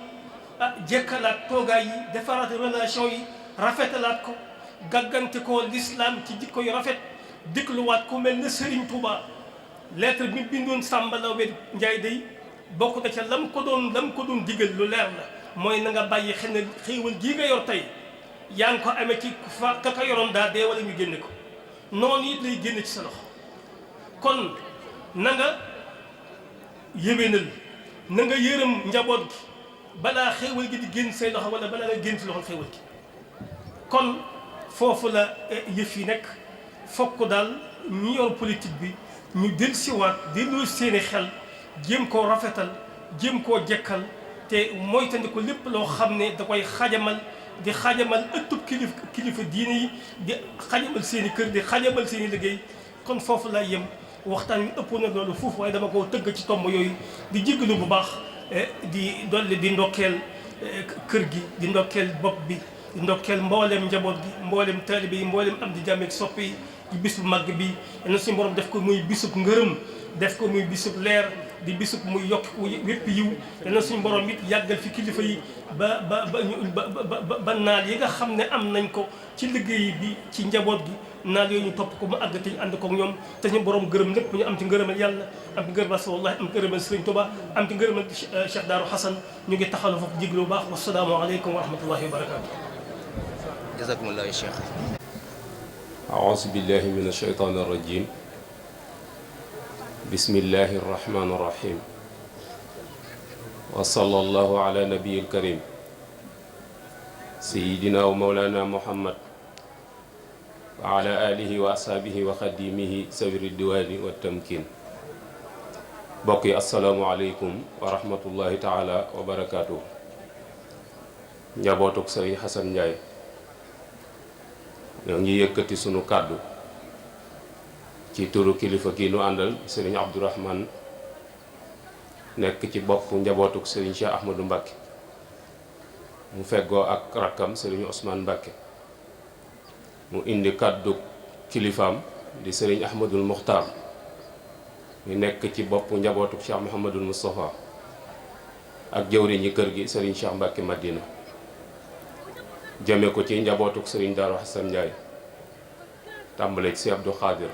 jekkalaat toogaay yi defaraat relation yi rafetalaat ko gàggante ko l'islam ci jikko yu rafet dikluwaat ku mel ne Serigne Touba lettre bi bindoon Samba Laobé Ndiaye day bokk na ca lam ko doon digal lu leer la mooy na nga bàyyi xel ne xéewal gii nga yor tey yaa ngi ko amee ci fa ka yoroon daa dee wala ñu génne ko noonu it lay génne ci sa loxo kon na nga yéwénal na nga yërëm njaboot gi balaa xéewal gi di génn say loxo wala balaa nga génn ci loxo xéewal gi kon foofu la yëf yi nekk fokk daal ñi yor politique bi ñu del siwaat dellu seeni xel jéem koo rafetal jéem koo jekkal te moytandiku lépp loo xam ne da koy xajamal di xajamal ëttub kilifa diine yi di xajamal seen i kër di xajamal seen i liggéey kon foofu laa yem waxtaan wi ëppoon na loolu foofu waaye dama koo tëgg ci tomb yooyu di jéggalu bu baax di dolli di ndokkeel kër gi di ndokkeel bopp bi di ndokkeel mboolem njaboot gi mboolem taalibe yi mboolem am di jàmm ak sopp yi ci bis bu màgg bi na suñu borom def ko muy bisub ngërëm def ko muy bisub leer di bisub muy yokk wépp yiw na suñu borom it yàggal fi kilifa yi ba naal yi nga xam ne am nañ ko ci liggéey bi ci njaboot gi naal yooyu ñu topp ko mu àgg te ñu ànd ko ak ñoom te ñu borom gërëm lépp ñu am ci ngërëmal yàlla am ci ngërëmal Rasulullah am ci ngërëmal Sëriñ Tuubaa am ci ngërëmal Cheikh Daaru Xasan ñu ngi taxalu foofu jéglu bu baax wasalaamu aleykum wa rahmatullahi wa barakaatu. jazakumullahu cheikh. أعوذ بالله من الشيطان الرجيم بسم الله الرحمن الرحيم وصلى الله على نبي الكريم سيدنا ومولانا محمد وعلى آله وأصحابه وخديمه سبيل الدوان والتمكين بقي السلام عليكم ورحمة الله تعالى وبركاته njabootuk Sëriñ Xasan Njaay ñoo ngi yëkkati sunu kàddu ci turu kilifa kii nu àndal sëriñ Abdourahman nekk ci bopp njabootuk sëriñ Cheikh Ahmadou Mbacké mu feggoo ak rakkam sëriñ Ousmane Mbacké mu indi kàddu kilifaam di sëriñ Ahmadul Muxtaar mu nekk ci bopp njabootuk Cheikh Mouhamadul Moustapha ak jëwriñi kër gi sëriñ Cheikh Mbacké Madina jëme ko ci njabootuk sëriñ Daaru Xasan Njaay tàmbale ci Abdou Khadir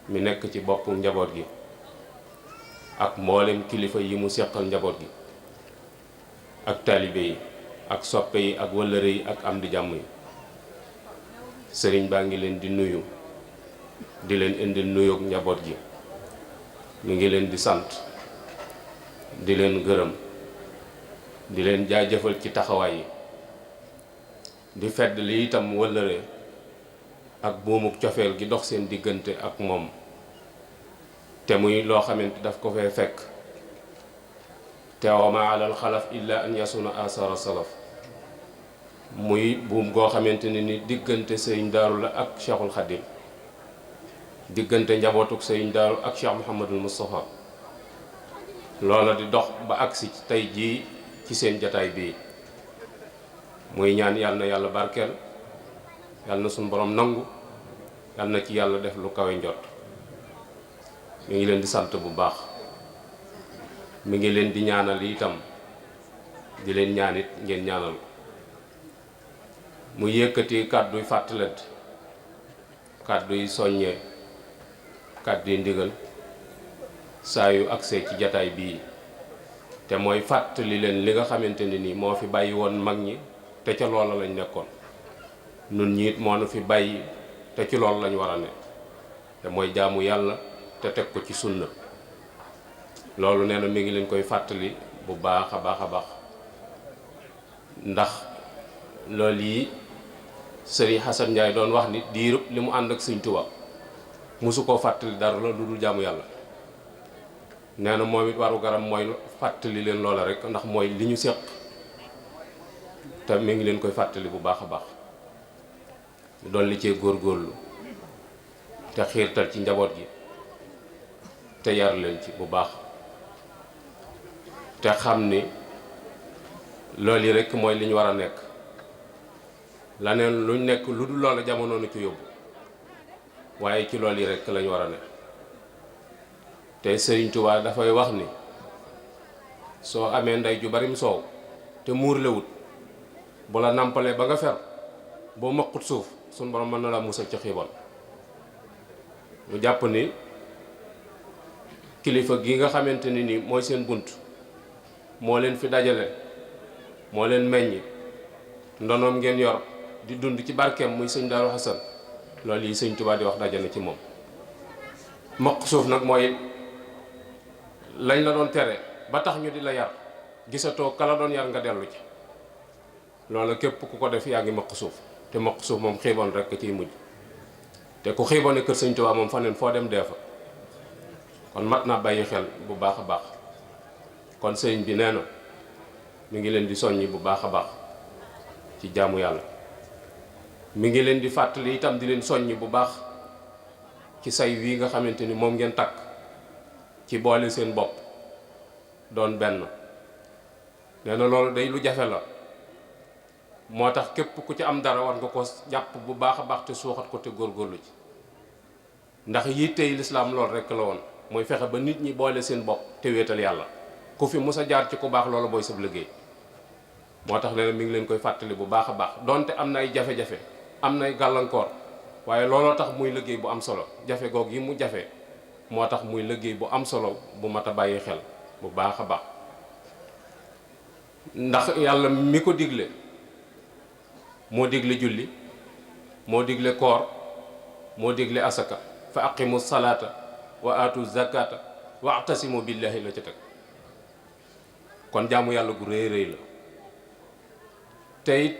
mi nekk ci boppu njaboot gi ak mboolem kilifa yi mu seqal njaboot gi ak taalibe yi ak soppe yi ak wëllëre yi ak am di jàmm yi sëriñ baa ngi leen di nuyu di leen indil nuyoog njaboot gi mi ngi leen di sant di leen gërëm di leen jaajëfal ci taxawaay yi di fedd li itam wëllëre ak buumuk cofeel gi dox seen diggante ak moom te muy loo xamante daf ko fee fekk te wa ma alal xalaf illa an yasuna asara salaf muy buum goo xamante ne ni diggante sëriñ daaru la ak cheikhul xadim diggante njabootuk sëriñ daaru ak cheikh Mouhamadul Moustapha loola di dox ba agsi tey jii ci seen jataay bii muy ñaan yàlla na yàlla barkeel yàlla na suñu borom nangu yàlla na ci yàlla def lu kawe njot mi ngi leen di sant bu baax mi ngi leen di ñaanal itam di leen ñaanit ngeen ñaanal mu yëkkati kàdduy fàttalante kàdduy soññee kàdduy ndigal saa yu agsee ci jataay bii te mooy fàttali leen li nga xamante ne ni moo fi bàyyi woon mag ñi te ca loola lañ nekkoon nun ñiit moo nu fi bàyyi te ci loolu lañ war a ne te mooy jaamu yàlla te teg ko ci sunna loolu nee na mi ngi leen koy fàttali bu baax a baax a baax ndax loolu yi sëriñ Xasan Njaay doon wax ni diirub li mu ànd ak Sëriñ Tuubaa mosu koo fàttali dara la lu dul jaamu yàlla nee na moom it waru garam mooy fàttali leen loola rek ndax mooy li ñu seq te mi ngi leen koy fàttali bu baax a baax doon li cee góorgóorlu te xiirtal ci njaboot gi te yar leen ci bu baax te xam ni loolu yi rek mooy li ñu war a nekk laneen luñ nekk lu dul loola jamono na ci yóbbu waaye ci loolu yi rek lañu war a nekk te Sëriñ Tuubaa dafay wax ni soo amee ndey ju barim soow te muur lewut bu la nàmpalee ba nga fer boo maqut suuf suñ borom mën na la musal ci xiibon mu jàpp ni kilifa gi nga xamante ni nii mooy seen bunt moo leen fi dajale moo leen meññ ndonoom ngeen yor di dund ci barkeem muy sëñ Daaru Xasan loolu yi Sëñ Tuubaa di wax dajale ci moom maq suuf nag mooy lañ la doon tere ba tax ñu di la yar gisatoo ka la doon yar nga dellu ci loolu képp ku ko def yaa ngi maq suuf te maq suuf moom xiiboon rek ciy mujj te ku xiiboon ne kër Sëñ Tuubaa moom faneen foo dem dee fa kon mat naa bàyyi xel bu baax a baax kon sëñ bi nee na mi ngi leen di soññi bu baax a baax ci jaamu yàlla mi ngi leen di fàttali itam di leen soññi bu baax ci say wii nga xamante ni moom ngeen takk ci boole seen bopp doon benn nee na loolu day lu jafe la moo tax képp ku ci am dara war nga ko jàpp bu baax a baax te suuxat ko te góorgóorlu ci ndax yittey lislaam loolu rekk la woon mooy fexe ba nit ñi boole seen bopp te wéetal yàlla ku fi mus a jaar ci ku baax loolu booy sab liggéey moo tax nee na mi ngi leen koy fàttali bu baax a baax donte am na ay jafe-jafe am nay gàllankoor waaye looloo tax muy liggéey bu am solo jafe goog yi mu jafe moo tax muy liggéey bu am solo bu mat a bàyyi xel bu baax a baax ndax yàlla mi ko digle moo digle julli moo digle koor moo digle asaka fa aqimu salaata wa aatu zakata wa atasimu billahi la ca teg kon jaamu yàlla gu rëy rëy la te it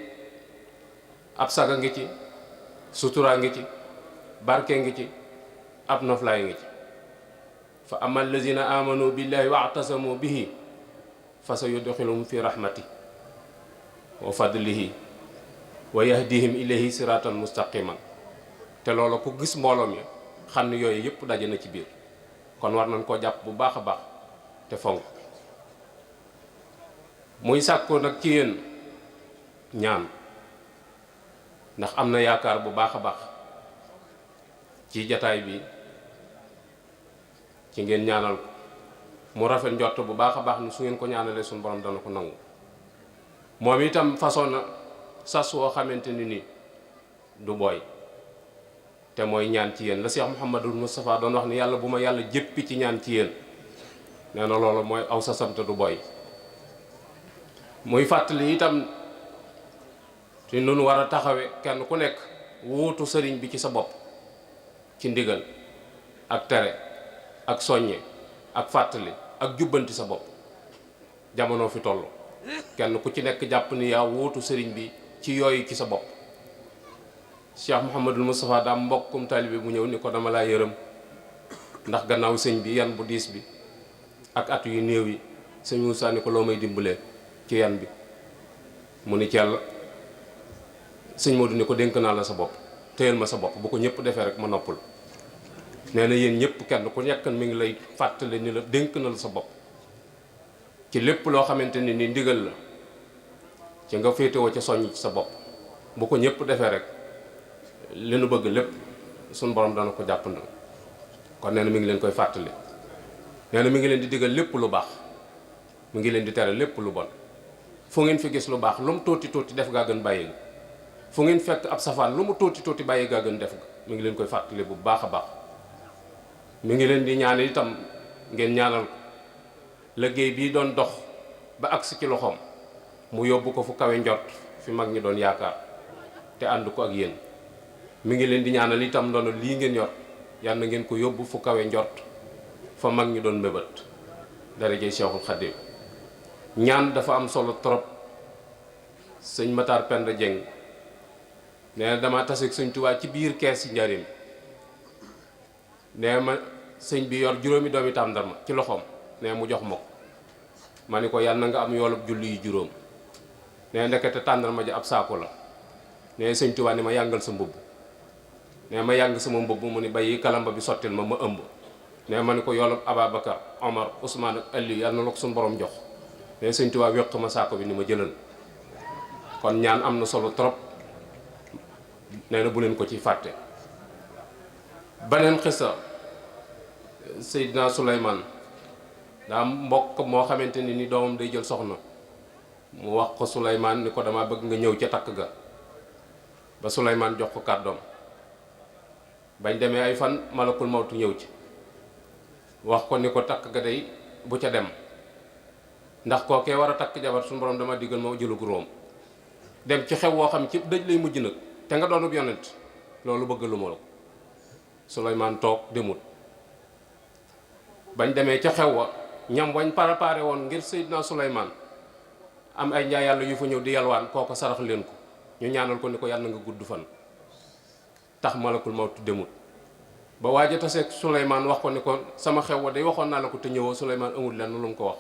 ab saga ngi ci sutura ngi ci barke ngi ci ab noflaay ngi ci fa ama allazina amanu billahi wa atasamu bihi fa sa yudxilum fi rahmati wa fadlihi wa yahdihim ilayhi siratan mustaqiman te loolu ku gis mbooloo mi xam ne yooyu yëpp daje na ci biir kon war nañ koo jàpp bu baax a baax te fonk muy sàkku nag ci yéen ñaan ndax am na yaakaar bu baax a baax ci jataay bi ci ngeen ñaanal ko mu rafet njort bu baax a baax ni su ngeen ko ñaanalee suñu borom dana ko nangu moom itam façon na sas woo xamante ni nii du booy te mooy ñaan ci yéen la Cheikh Mouhamadul Moustapha doon wax ni yàlla bu ma yàlla jéppi ci ñaan ci yéen nee na loolu mooy aw sasam te du boy. muy fàttali itam te nun war a taxawe kenn ku nekk wuutu sëriñ bi ci sa bopp ci ndigal ak tere ak soññe ak fàttali ak jubbanti sa bopp. jamono fi toll kenn ku ci nekk jàpp ni yaa wuutu sëriñ bi ci yooyu ci sa bopp. Cheikh Mouhamadul Moustapha daa mbokkum taalibe bu ñëw ni ko dama laa yërëm ndax gannaaw sëñ bi yan bu diis bi ak at yu néew yi sëñ Moussa ni ko loo may dimbalee ci yan bi mu ni cell. sëñ Modou ni ko dénk naa la sa bopp téyel ma sa bopp bu ko ñëpp defee rek ma noppal. nee na yéen ñëpp kenn ku nekk mi ngi lay fàttali ni la dénk na la sa bopp ci lépp loo xamante ni ndigal la ci nga féetewoo ca soññ ci sa bopp bu ko ñëpp defee rek li nu bëgg lépp suñ borom dana ko jàppandal. kon nee na mi ngi leen koy fàttali. nee na mi ngi leen di digal lépp lu baax mi ngi leen di tere lépp lu bon. fu ngeen fi gis lu baax lu mu tuuti tuuti def gaa gën bàyyi nga fu ngeen fekk ab safaan lu mu tuuti tuuti bàyyi gaa gën def nga mi ngi leen koy fàttali bu baax a baax. mi ngi leen di ñaan itam ngeen ñaanal ko liggéey bii doon dox ba agsi ci loxoom mu yóbbu ko fu kawe njort fi mag ñi doon yaakaar te ànd ko ak yéen. mi ngi leen di ñaanal itam ndono lii ngeen yor yal na ngeen ko yóbbu fu kawe njort fa mag ñi doon mébét darajey Cheikhul Khadim. ñaan dafa am solo trop. sëñ Matar Penda Dieng nee na dama taseeg sëñ Tuubaa ci biir kees ci njariñ nee ma sëñ bi yor juróomi doomi tàndarma ci loxoom nee mu jox ma ko ma ni ko yal na nga am yoolub julli yu juróom. nee ndekete tàndarma ji ab saako la. nee sëñ Tuubaa ni ma yàngal sa mbubb. nee ma yàng sama mbubb mu ni bàyyi kalamba bi sottil ma ëmb. nee ma ni ko yoolub Ababacar Omar Ousmane ak Aliou yal na la ko suñu borom jox. nee sëñ Tuubaa wéq ma saako bi ni ma jëlal. kon ñaan am na solo trop. nee na bu leen ko ci fàtte. beneen xisa Seydina Souleymane daa mbokk moo xamante ni doomam day jël soxna mu wax ko Souleymane ni ko dama bëgg nga ñëw ca takk ga. ba Souleymane jox ko kàddoom. bañ demee ay fan malakul mawtu ñëw ci wax ko ni ko takk ga day bu ca dem ndax kookee war a takk jabar suñu borom dama diggal ma jëlu róom dem ci xew woo xam ci dëj lay mujj nag te nga doonub yonent loolu bëgg lu ma la ko. Souleymane toog demut. bañ demee ca xew wa ñam wañ préparé woon ngir Seydina Souleymane am ay njaay yàlla yu fa ñëw di yalwaan kooko sarax leen ko ñu ñaanal ko ni ko yàlla nga gudd fan. tax malakul mawtu demut. ba waaja taseeg Souleymane wax ko ni ko sama xew wa day waxoon naa la ko te ñëwoo. Souleymane amul lenn lu mu ko wax.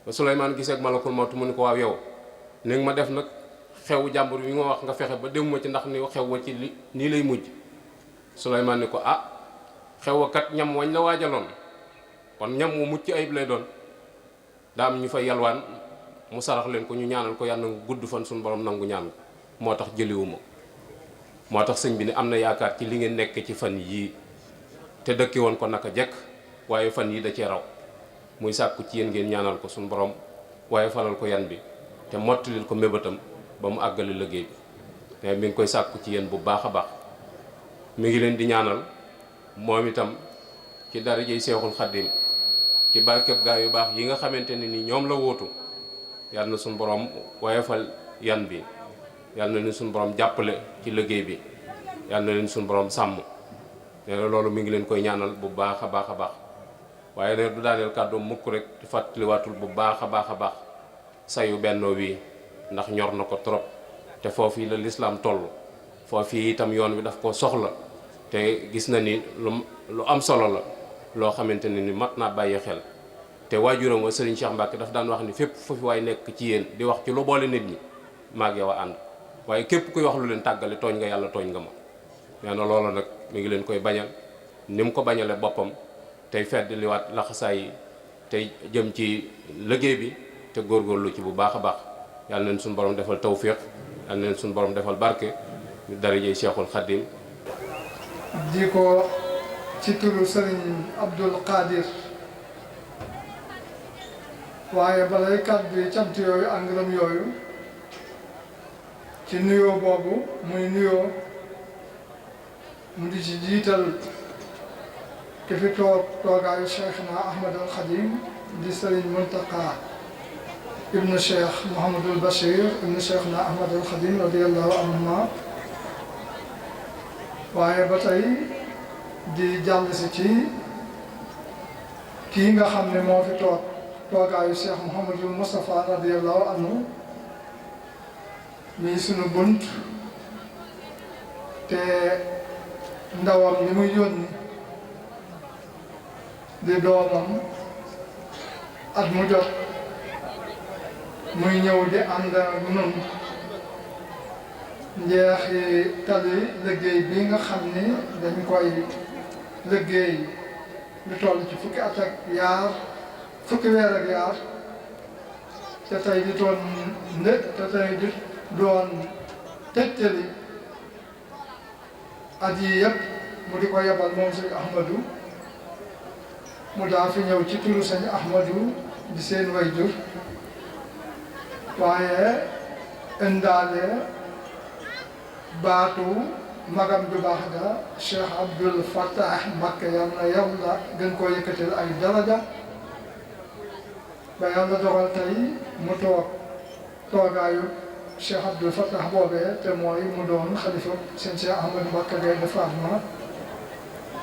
ba Souleymane gisee ak malakul mawtu mu ni ko waaw yow ni nga ma def nag xewu jàmbur bi nga wax nga fexe ba demuma ci ndax ni xew wa ci li nii lay mujj. Souleymane ni ko xew wa kat ñam wañ la waajaloon kon ñam wu mucc ayib lay doon daa am ñu fa yalwaan mu sarax leen ko ñu ñaanal ko yàlla nga gudd fan suñu borom nangu ñaan ko moo tax jëliwuma. moo tax sëñ bi ne am na yaakaar ci li ngeen nekk ci fan yii te dëkki woon ko naka jekk waaye fan yii da cee raw muy sàkku ci yéen ngeen ñaanal ko suñu borom waaye falal ko yan bi te mottalil ko mébétam ba mu àggale liggéey bi. mais mi ngi koy sàkku ci yéen bu baax a baax. mi ngi leen di ñaanal moom itam ci darajey Seexul Xaddim ci barkeb gaa yu baax yi nga xamante ne ni ñoom la wóotu yal na suñu borom woyofal yan bi yal na leen suñu borom jàppale ci liggéey bi yal na leen suñu borom sàmm. nee na loolu mi ngi leen koy ñaanal bu baax a baax a baax. waaye ne du daaneel kàddu mukk rek di fàttaliwaatul bu baax a baax a baax sayu bennoo wi ndax ñor na ko trop te foofu la lislaam toll foofu itam yoon wi daf koo soxla te gis na ni lu am solo la loo xamante ne ni mat naa bàyyi xel. te waajuram wa Serigne Cheikh Mbacke daf daan wax ni fépp foofu waay nekk ci yéen di wax ci lu boole nit ñi maag yow a ànd waaye képp kuy wax lu leen tàggale tooñ nga yàlla tooñ nga ma. nee na loolu nag mi ngi leen koy bañal ni mu ko bañale boppam tey fedd liwaat laxasaay yi tey jëm ci liggéey bi te góorgóorlu ci bu baax a baax. yàlla na leen suñu borom defal tawfiq yàlla na leen suñu borom defal barke ñu darajey Cheikhul Khadim. di ko ci turu Serigne Abdoul Qadir waaye balay kàddu yi cant yooyu ak ngërëm yooyu ci nuyoo boobu muy nuyoo mu di ci jiital ki fi toogaayu Cheikhna Ahmadul Khadim di Serigne Mountakha ibnu Cheikh Mouhamadul Bachir ibnu Cheikhna Ahmadul Khadim radiyallahu anhuma waaye ba tey di jàll si ci kii nga xam ne moo fi toogaayu Cheikh Mouhamadul Moustapha radiyallahu anhu mii sunu bunt te ndawam li muy yónni di doomam at mu jot muy ñëw di ànd ak nun njeexi tali liggéey bi nga xam ni dañ koy liggéey lu toll ci fukki at ak yaar fukki weer ak yaar te tey di doon di doon tëjtali at yi yëpp mu di ko yebal moom sëñ Ahmadou mu daa fi ñëw ci turu sëñ Ahmadou di seen wayjur waaye indaale baatu magam ju baax ga Cheikh Abdoul Fattah Mbacké yal na yàlla gën koo yëkkatil ay daraja ba yàlla dogal tey mu toogaayu Cheikh Abdoul Fattah boobee te mooy mu doon xalifa seen Cheikh Ahmadou Mbacké Gaïndé Fatma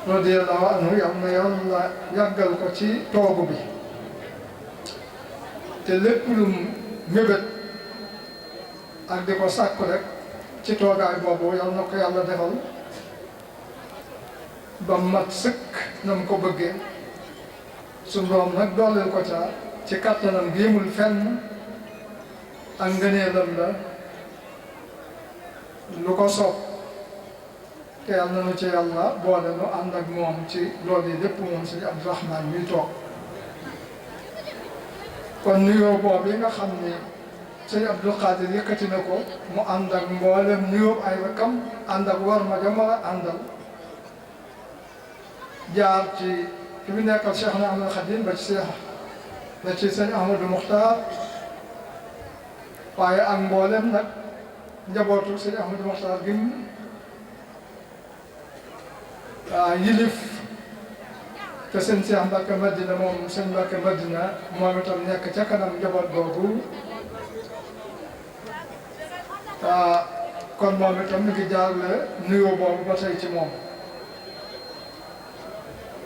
radiyallahu anhu yal na yàlla yàggal ko ci toogu bi te lépp lu mébét ak di ko sàkku rek ci toogaay boobu yal na ko yàlla defal ba mat sëkk na mu ko bëggee su doom nag dooleel ko ca ci kattanam géemul fenn ak ngëneelam la lu ko soob te yàlla na nu ci yàlla boole nu ànd ak moom ci loolu yi lépp moom sëñ Abdourahmane muy toog kon nuyoo boobu yi nga xam ni sëñ Abdou Khadir yëkkati na ko mu ànd ak mboolem nuyoo ay rakam ànd ak war ma jama la àndal jaar ci fi mu nekkal Cheikh na Ahmadou Khadim ba ci sëñ Ahmadou Mokhtar waaye ak mboolem nag njabootu sëñ Ahmadou Mokhtar gi yilif te sëñ Cheikh Mbacké Madina moom sëñ Mbacké Madina moom itam nekk ca kanam njaboot googu kon moom itam mi ngi jaarle nuyoo boobu ba tey ci moom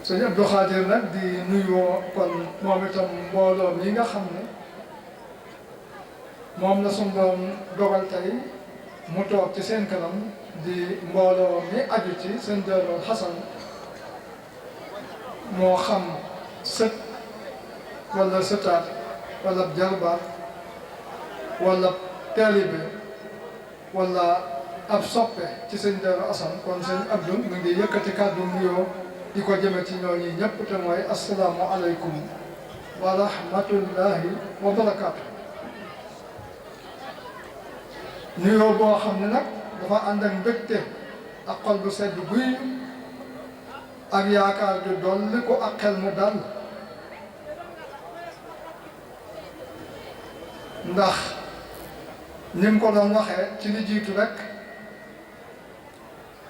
sëñ Abdou Khadir nag di nuyoo kon moom itam mbooloo mi nga xam ne moom la suñu doon dogal tey mu toog ci seen kanam di mbooloo mi aju ci seen Daarul Xasan moo xam sët wala sëtaat wala jarbaat wala taalibe wala ab soppe ci seen Daarul Xasan kon seen Abdou mu ngi yëkkati kàddu nuyoo di ko jëme ci ñooñu ñëpp te mooy asalaamu aleykum wa rahmatullahi wa barakaatu. nuyoo boo xam ne nag dafa ànd ak mbégte ak xol bu sedd guy ak yaakaar ju dolli ko ak xel mu dal ndax ni mu ko doon waxee ci li jiitu rek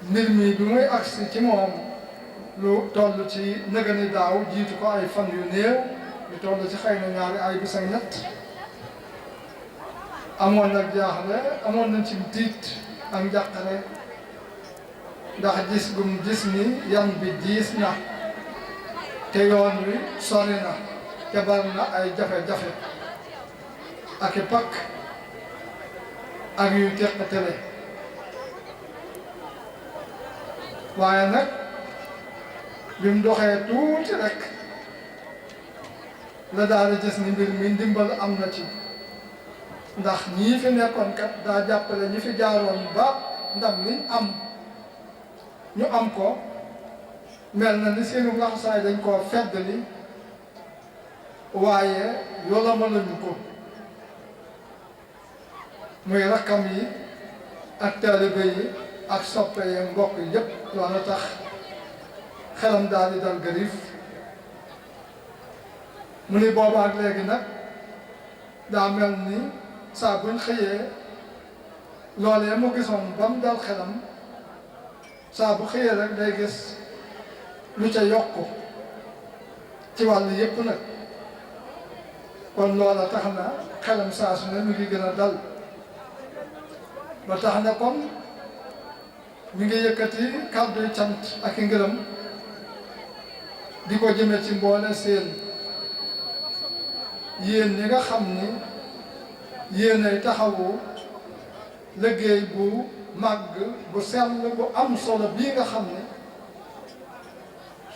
mbir mi bi muy agsi ci moom lu toll ci nëgëni daaw jiitu ko ay fan yu néew lu toll ci xëy na ñaari ay bis ak ñett amoon nag jaaxle amoon nañ ci tiit ak njàqare ndax gis gum gis ni yan bi diis na te yoon wi sori na te bari na ay jafe-jafe ak i pakk ak yu teqatale waaye nag bi mu doxee tuuti rek la daal di gis ni mbir mi ndimbal am na ci ndax ñii fi nekkoon kat daa jàppale ñi fi jaaroon ba ndam liñ am ñu am ko mel na ni seenu laxasaay dañ koo feddali waaye yoola mënuñu ko muy rakkam yi ak taalibe yi ak soppe yi mbokk yi yëpp loola tax xelam daal di dal gërif mu ni booba ak léegi nag daa mel ni saa buñ xëyee loolee mu gisoon ba mu dal xelam saa bu xëyee rek day gis lu ca yokk ci wàll yépp nag kon loola tax na xelam saa su ne mi ngi gën a dal ba tax na kon mi ngi yëkkati kàdduy cant ak i ngërëm di ko jëme ci mboole seen yéen ñi nga xam ni yéenay taxawu liggéey bu màgg bu sell bu am solo bii nga xam ne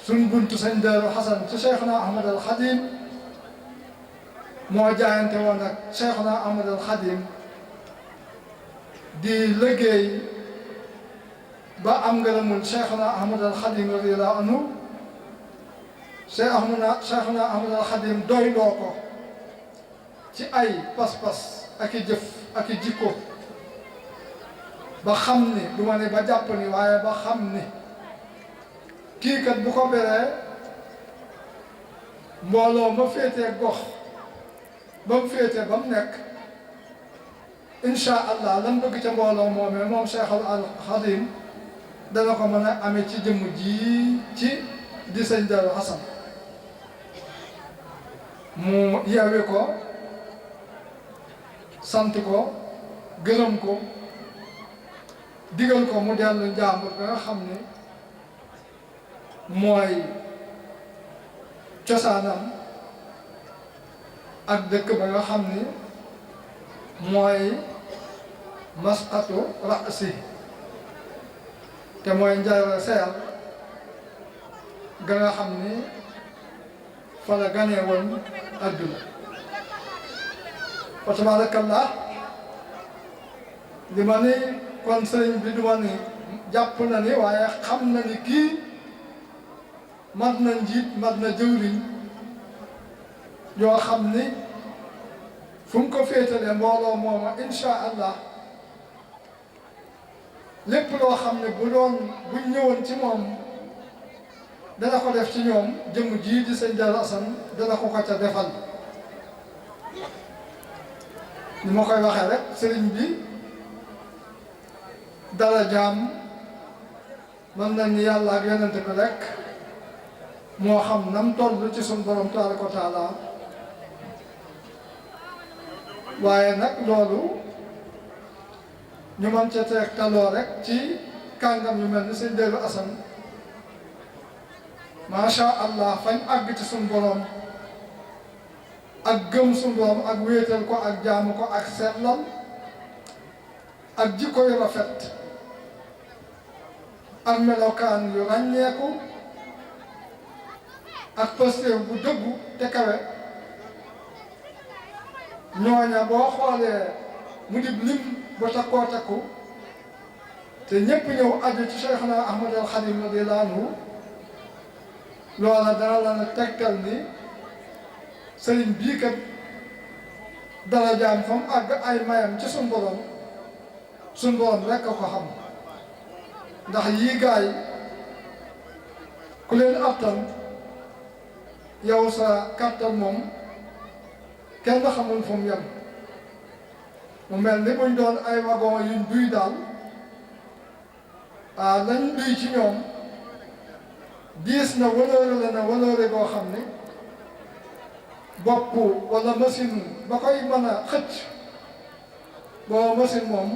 suñ buntu sëñ Daaru Xasan ci Cheikhuna Ahmad al Xadim moo jaayante woon ak Cheikhuna Ahmad al Xadim di liggéey ba am ngërëmul Cheikhuna Ahmad al Xadim radiyallahu anhu Cheikhuna Ahmad al Xadim doyloo ko ci ay pas-pas ak i jëf ak i jikko ba xam ni du ma ne ba jàpp ni waaye ba xam ni kii kat bu ko beree mbooloo ma féetee gox ba mu féetee ba mu nekk incha allah lan bëgg ca mbooloo moomee moom Cheikhul al Xadim dana ko mën a amee ci jëmm ji ci di sëñ Daaru Xasan mu yeewi ko sant ko gërëm ko digal ko mu dellu njàmbur ba nga xam ne mooy cosaanam ak dëkk ba nga xam ni mooy masqatu rasi te mooy njara seyal ga nga xam ni fa la ganee woon adduna fa tabarakallah li ma ni kon sëriñ bi du ma ni jàpp na ni waaye xam na ni kii mat na njiit mat na jëwriñ yoo xam ni fu mu ko féetale mbooloo mooma insha allah lépp loo xam ne buñ ñëwoon ci moom dana ko def ci ñoom jëmm jii di sëñ Daaru Asan dana ko ca defal ni ma koy waxee rek sëriñ bi dara jaam mën nañ ni yàlla ak yonente bi rek moo xam nam toll ci suñu borom tabaraka wa taala waaye nag loolu ñu mën ca teeg taloo rek ci kàngam yu mel ni sëñ Daaru Asan macha allah fañ àgg ci suñu borom ak gëm suñu borom ak wéetal ko ak jaamu ko ak seetlal ak jikko yu rafet ak melokaan yu ràññeeku ak posture bu dëggu te kawe ñooña boo xoolee mu di lim ba takkoo takku te ñépp ñëw aju ci Cheikhuna Ahmad al Xadim radiyallahu anhu loola dana la tegtal ni sëriñ bii kat darajaam fa mu àgg ay mayam ci suñ borom rekk a ko xam ndax yii gaay ku leen attan yow sa kàttan moom kenn xamul fu mu yem mu mel ni buñ doon ay wagon yuñ duy daal lañ duy ci ñoom diis na waloore la waloore boo xam ne bopp wala machine ba koy mën a xëcc boo machine moom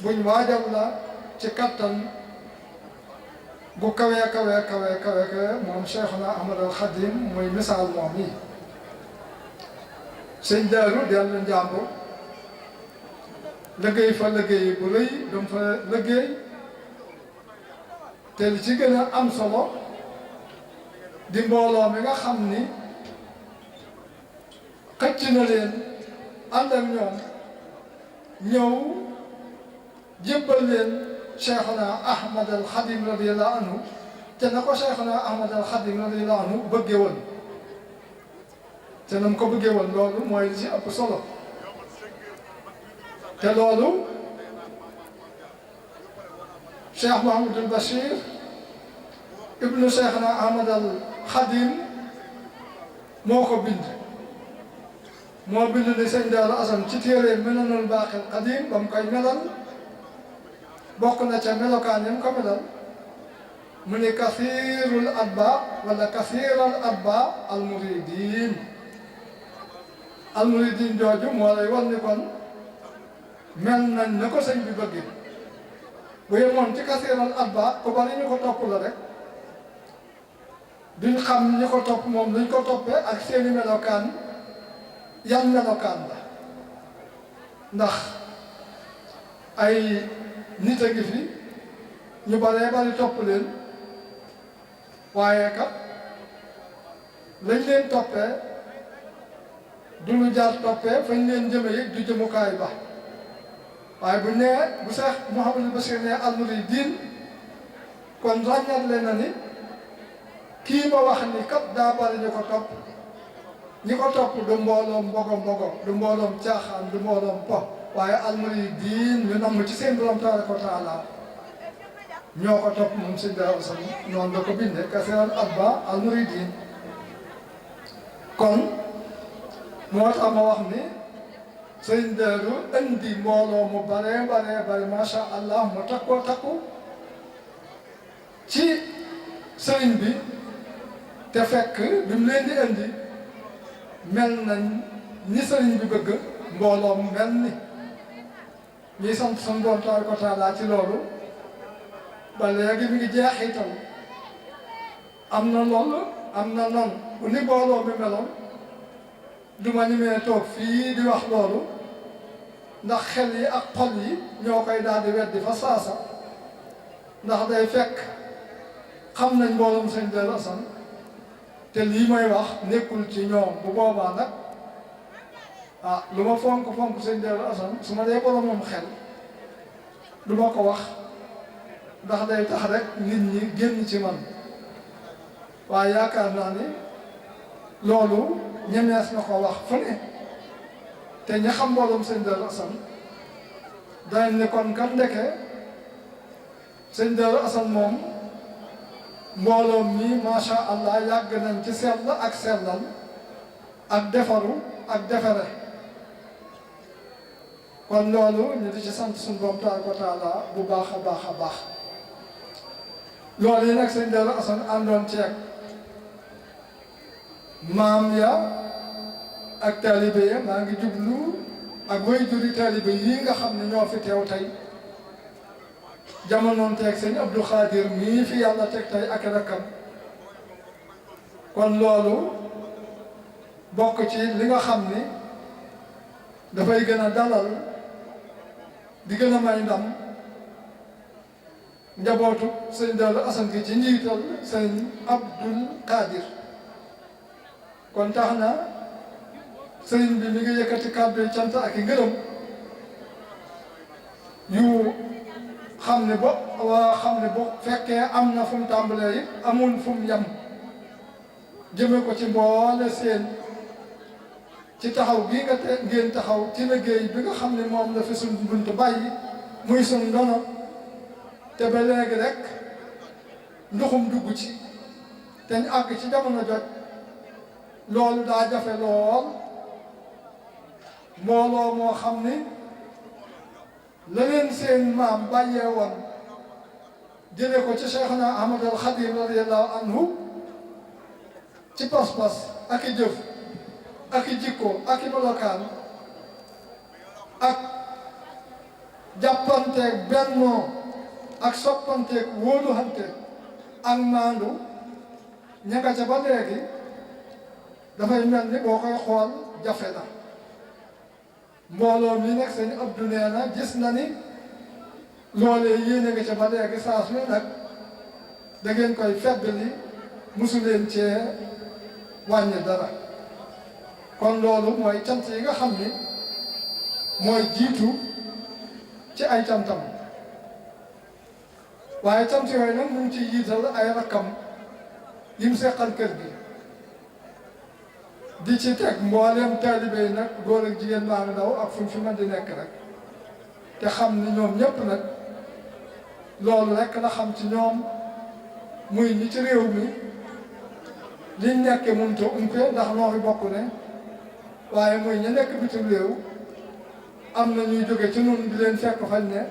buñ waajal la ci kattan gu kawe moom Cheikhuna Ahmad al Xadim muy misaal moom yi sëñ Daaru dellu njàmbur liggéey fa liggéey bu rëy dam fa liggéey te li ci gën a am solo di mbooloo mi nga xam ni xëcc na leen ànd ak ñoom ñëw jébbal leen Cheikhuna Ahmad al Xadim radiyallahu anhu te na ko Cheikhuna Ahmad al Xadim radiyallahu anhu bëggee woon te na mu ko bëggee woon loolu mooy li ci ëpp solo te loolu Cheikh Mouhamadul Bachir ibnu Cheikhuna Ahmad al Xadim moo ko bind moo bind ni sëñ Daaru Asan ci téere Minanul Baaqil Qadiim ba mu koy melal bokk na ca melokaan yi mu ko melal mu ne kasirul atba wala kasiral atba almuridin almuridin jooju moo lay wan ni kon mel nañ na ko sëñ bi bëgg bu yemoon ci kasiral atba ku bari ñu ko topp la rek duñ xam ñi ko topp moom luñ ko toppee ak seeni melokaan yan melokaan la ndax ay nit a ngi fi ñu baree bari topp leen waaye kat lañ leen toppee du lu jaar toppee fañ leen jëme yëg du jëmukaay ba waaye bu nee bu Seex Mouhamadou Bachir ne almuridin kon ràññatle na ni kii ma wax ni kat daa bari ñu ko topp ñi ko topp du mbooloom mbogo du mbooloom caaxaan du mbooloom po waaye almuridin ñu namm ci seen borom tabaraka wa taala ñoo ko topp moom sëñ Daaru Asan noonu la ko bindee kasiral atba almuridin kon moo tax ma wax ni sëñ Daaru indi mbooloo mu bare macha allah mu takku ci sëriñ bi te fekk bi mu leen di indi mel nañ ni sëriñ bi bëgg mbooloo mu mel ni ñuy sant suñu borom tabaraka wa taala ci loolu ba léegi mi ngi jeexital am na loolu am na noonu bu ni mbooloo mi meloon du ma ñemee toog fii di wax loolu ndax xel yi ak xol yi ñoo koy daal di weddi fa saasa ndax day fekk xam nañ mbooloom sëñ Daaru Asan te lii may wax nekkul ci ñoom bu boobaa nag ah lu ma fonk sëñ Daaru Asan su ma dee boromam xel du ma ko wax ndax day tax rek nit ñi génn ci man waaye yaakaar naa ni loolu ñemees na ko wax fu ne te ñi xam mbooloom sëñ Daaru Asan dañ ne kon kat ndeke sëñ Daaru Asan moom mbooloom mi macha allah yàgg nañ ci sell ak sellal ak defaru ak defere kon loolu ñu di ci sant suñu borom tabaraka wa taala bu baax a baax loolu yi nag sëñ Daaru Asan àndoon ceeg maam ya ak taalibe ya maa ngi jublu ak way juri taalibe yi nga xam ne ñoo fi teew tey jamonoon teeg sëñ Abdou Khadir mii fi yàlla teg tey ak rakkam kon loolu bokk ci li nga xam ni dafay gën a dalal di gën a may ndam njabootu sëñ Daaru Asan gi ci njiital sëñ Abdul Khadir kon tax na sëriñ bi mi ngi yëkkati kàddu yi cant ak i ngërëm yu xam ne bo fekkee am na fu mu tàmbalee it amul fu mu yem jëme ko ci mboole seen ci taxaw bii nga ngeen taxaw ci liggéey bi nga xam ne moom la fi suñ bunt bàyyi muy suñ ndono te ba léegi rek ndoxum dugg ci te ñu àgg ci jamono jot loolu daa jafe lool mbooloo moo xam ni la leen seen maam bàyyee woon jële ko ci Cheikhna Ahmadul Khadim radiyallahu anhu ci pas-pas ak i jëf ak i jikko ak i melokaan ak jàppanteeg bennoo ak soppanteeg wóoluhante ak maandu ña nga ca ba léegi dafay mel ni boo koy xool jafe na mbooloo mi nag sëñ Abdou nee na gis na ni loolee yéene nga ca ba léegi saa su ne nag da ngeen koy feddali musu leen cee wàññi dara kon loolu mooy cant yi nga xam ni mooy jiitu ci ay cantam waaye cant yooyu nag mu ngi ciy jiital ay rakkam yim seqal kër gi di ci teg mboolem taalibe yi nag góor ak jigéen maa ngi ndaw ak fuñ fi mën di nekk rek te xam ni ñoom ñëpp nag loolu rek la xam ci ñoom muy ñi ci réew mi liñ nekke mënut a umpe ndax noo fi bokk ne waaye muy ñi nekk bitim réew am na ñuy jóge ci nun di leen fekk fañ ne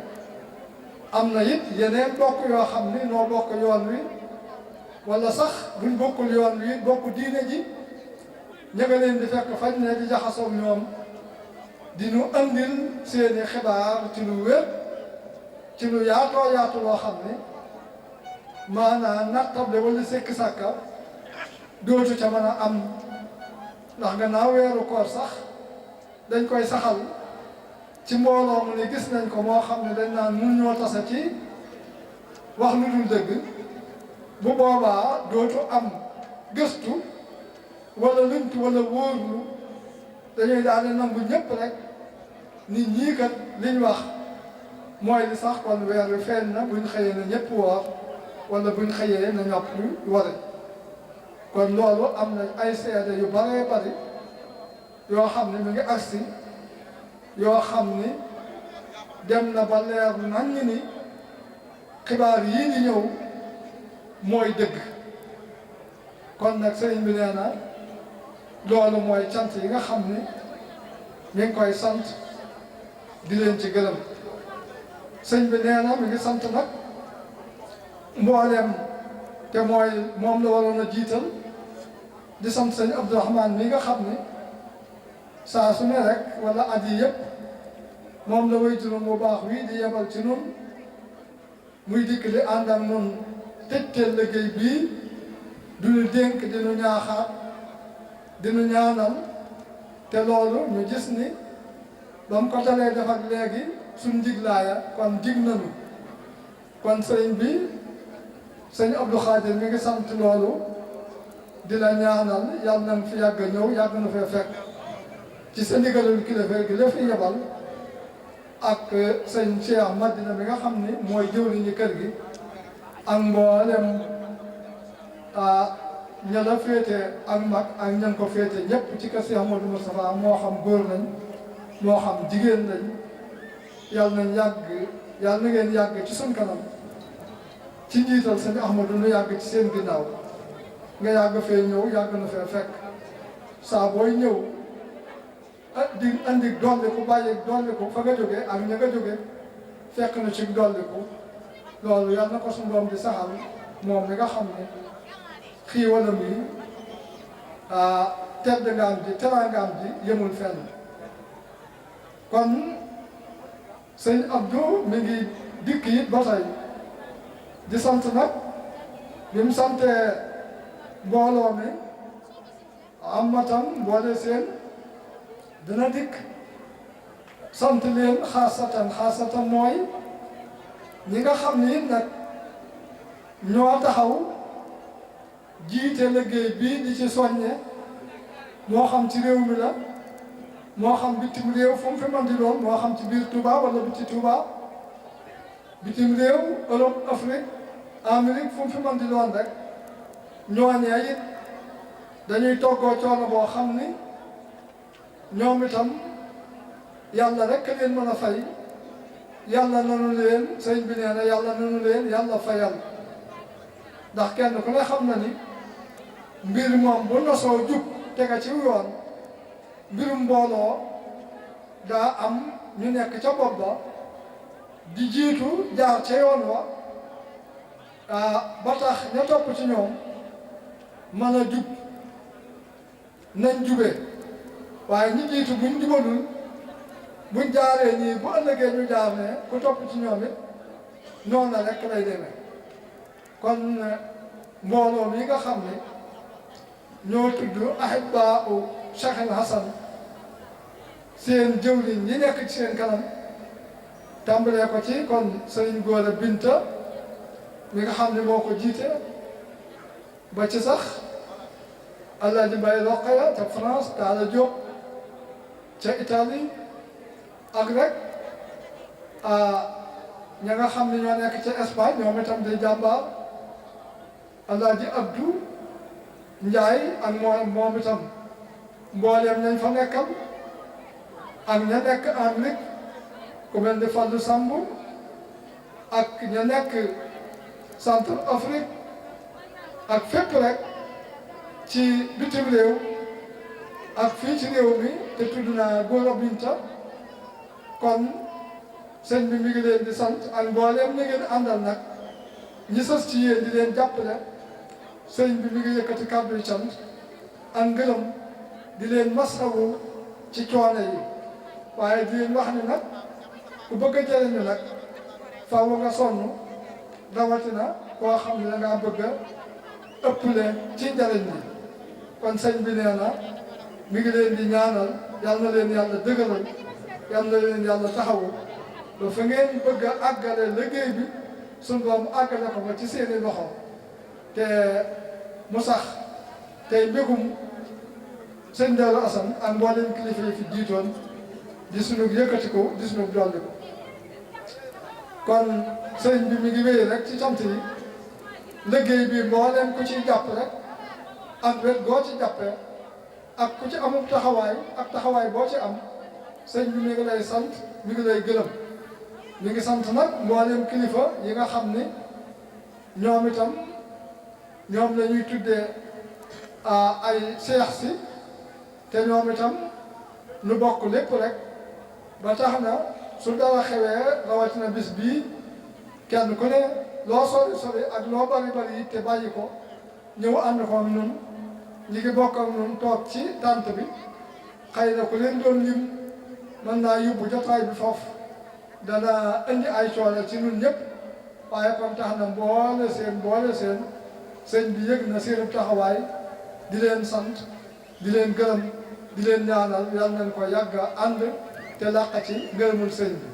am na it yeneen bokk yoo xam ni noo bokk yoon wi wala sax buñ bokkul yoon wi bokk diine ji ña nga leen di fekk fañ ne di jaxasoog ñoom di nu andil seeni xibaar ci lu wér ci lu yaatoo yaatu loo xam ne maanaam nattable wala sekki sàkka dootu ca mën a am ndax gannaaw weeru koor sax dañ koy saxal ci mbooloo mu ne gis nañ ko moo xam ne dañ naan mun ñoo tasa ci wax lu dul dëgg bu boobaa dootu am gëstu wala luñtu wala wóorlu dañuy daal di nangu ñëpp rek nit ñii kat liñ wax mooy li sax kon weer wi feeñ na buñ xëyee na ñëpp woor wala buñ xëyee na ñopp ware kon loolu am na ay seede yu baree bari yoo xam ne mi ngi agsi yoo xam ni dem na ba leer nañ ni xibaar yii di ñëw mooy dëgg kon nag sëriñ bi nee na loolu mooy cant yi nga xam ni mi ngi koy sant di leen ci gërëm sëñ bi nee na mi ngi sant nag mbooleem te mooy moom la waroon a jiital di sant sëñ Abdourahmane mi nga xam ni saa su ne rek wala at yi yëpp moom la way juróom bu baax wii di yebal ci nun muy dikk di ànd ak nun tëjteel liggéey bii du ñu dénk di ñu ñaaxaat di ñu ñaanal te loolu ñu gis ni ba mu ko dalee def ak léegi suñ njiglaaya kon jig nañu kon sëñ bi sëñ Abdou Khadir mi ngi sant loolu di la ñaanal yàlla na fi yàgg ñëw yàgg na fee fekk ci sa ndigalul kilifa gi la fi yebal ak sëñ Cheikh Madina mi nga xam ni mooy jëwriñu kër gi ak mboolem ña la féete ak mag ak ña ko féete ñëpp ci kër Cheikh Amadou Moustapha moo xam góor lañ moo xam jigéen lañ yàlla nañ yàgg yàlla na ngeen yàgg ci suñ kanam ci njiital sëñ Ahmadou nu yàgg ci seen ginnaaw nga yàgg fee ñëw yàgg na fee fekk saa booy ñëw di andi dolliku bàyyi dolliku fa nga jógee ak ña nga jógee fekk na ci dolliku loolu yàlla na ko suñu doom di saxal moom mi nga xam ne xiiwalam yi tedd ngaam ji teraangaam ji yemul fenn kon sëñ Abdou mi ngi dikk it ba tey di sant nag bi mu santee mbooloo mi am ma tam mboole seen dina dikk sant leen xaasatan mooy ñi nga xam ni nag ñoo taxaw jiite liggéey bii di ci soññe moo xam ci réew mi la moo xam bitim réew fu mu fi mën di doon moo xam ci biir Touba wala biti Touba bitim réew Europe Afrique Amérique fu mu fi mën di doon rek ñooñee it dañuy toggoo coono boo xam ni ñoom itam yàlla rek leen mën a fay yàlla nanu leen sëñ bi nee na yàlla nanu leen yàlla fayal ndax kenn ku ne xam na ni mbir moom bu nosoo jub tega ci yoon mbirum mbooloo daa am ñu nekk ca bopp ba di jiitu jaar ca yoon wa ba tax ña topp ci ñoom mën a jub nañ jubee waaye ñi jiitu buñ jubalul buñ jaaree ñii bu ëllëgee ñu jaar ne ku topp ci ñoom it noonu la rek lay demee kon mbooloo mi nga xam ne ñoo tudd Ahibbaa'u Cheikh El Hassan seen jëwriñ ñi nekk ci seen kanam tàmbalee ko ci kon Sëriñ Góora Binta mi nga xam ne moo ko jiite ba ci sax Alaaji Mbay Roqaya ca France Taala Jóob ca Italie ak rek ña nga xam ne ñoo nekk ca Espagne ñoom itam di jàmbaar Alaaji Abdou Njaay ak moom itam mbooleem ñañ fa nekkal ak ña nekk Amérique ku mel ni Fallou Samb ak ña nekk Centre Afrique ak fépp rek ci bitim réew ak fii ci réew mi te tudd naa Góora Binta kon sëñ bi mi ngi leen di sant ak mbooleem ñi ngeen àndal nag ñi sës ci yéen di leen jàppale sëriñ bi mi ngi yëkkati kàddu yu cant ak ngërëm di leen masawu ci coono yi waaye di leen wax ni nag ku bëgg a jëriñu nag faaw nga sonn rawatina koo xam ne da ngaa bëgg a ëpple ci njëriñ bi kon sëñ bi nee na mi ngi leen di ñaanal yal na leen yàlla dëgëral yal na leen yàlla taxawu ba fa ngeen bëgg a àggale liggéey bi suñu doom àggale ko ba ci seeni loxo te mu sax tey mbégum sëñ Darou Assane ak mboolem kilifa yi fi jiitoon di sunu yëkkatiku di sunu dolliku kon sëñ bi mi ngi wéy rek ci cant yi liggéey bi mboolem ku ciy jàpp rek ak wet goo ci jàppee ak ku ci amul taxawaay ak taxawaay boo ci am sëñ bi mi ngi lay sant mi ngi lay gërëm mi ngi sant nag mboolem kilifa yi nga xam ni ñoom itam ñoom la ñuy tuddee ay seex si te ñoom itam ñu bokk lépp rek ba tax na su dara xewee rawatina bis bii kenn ku ne loo sori sori ak loo bari bari te bàyyi ko ñëw ànd ko ak ñun ñi ngi bokk ak ñun toog ci tànt bi xëy na ku leen doon lim mën naa yóbbu jotaay bi foofu dana indi ay coono ci ñun ñëpp waaye comme tax na boole seen sëñ bi yëg na seen taxawaay di leen sant di leen gërëm di leen ñaanal yal nañ ko yàgg a ànd te làq ci ngërëmul sëñ bi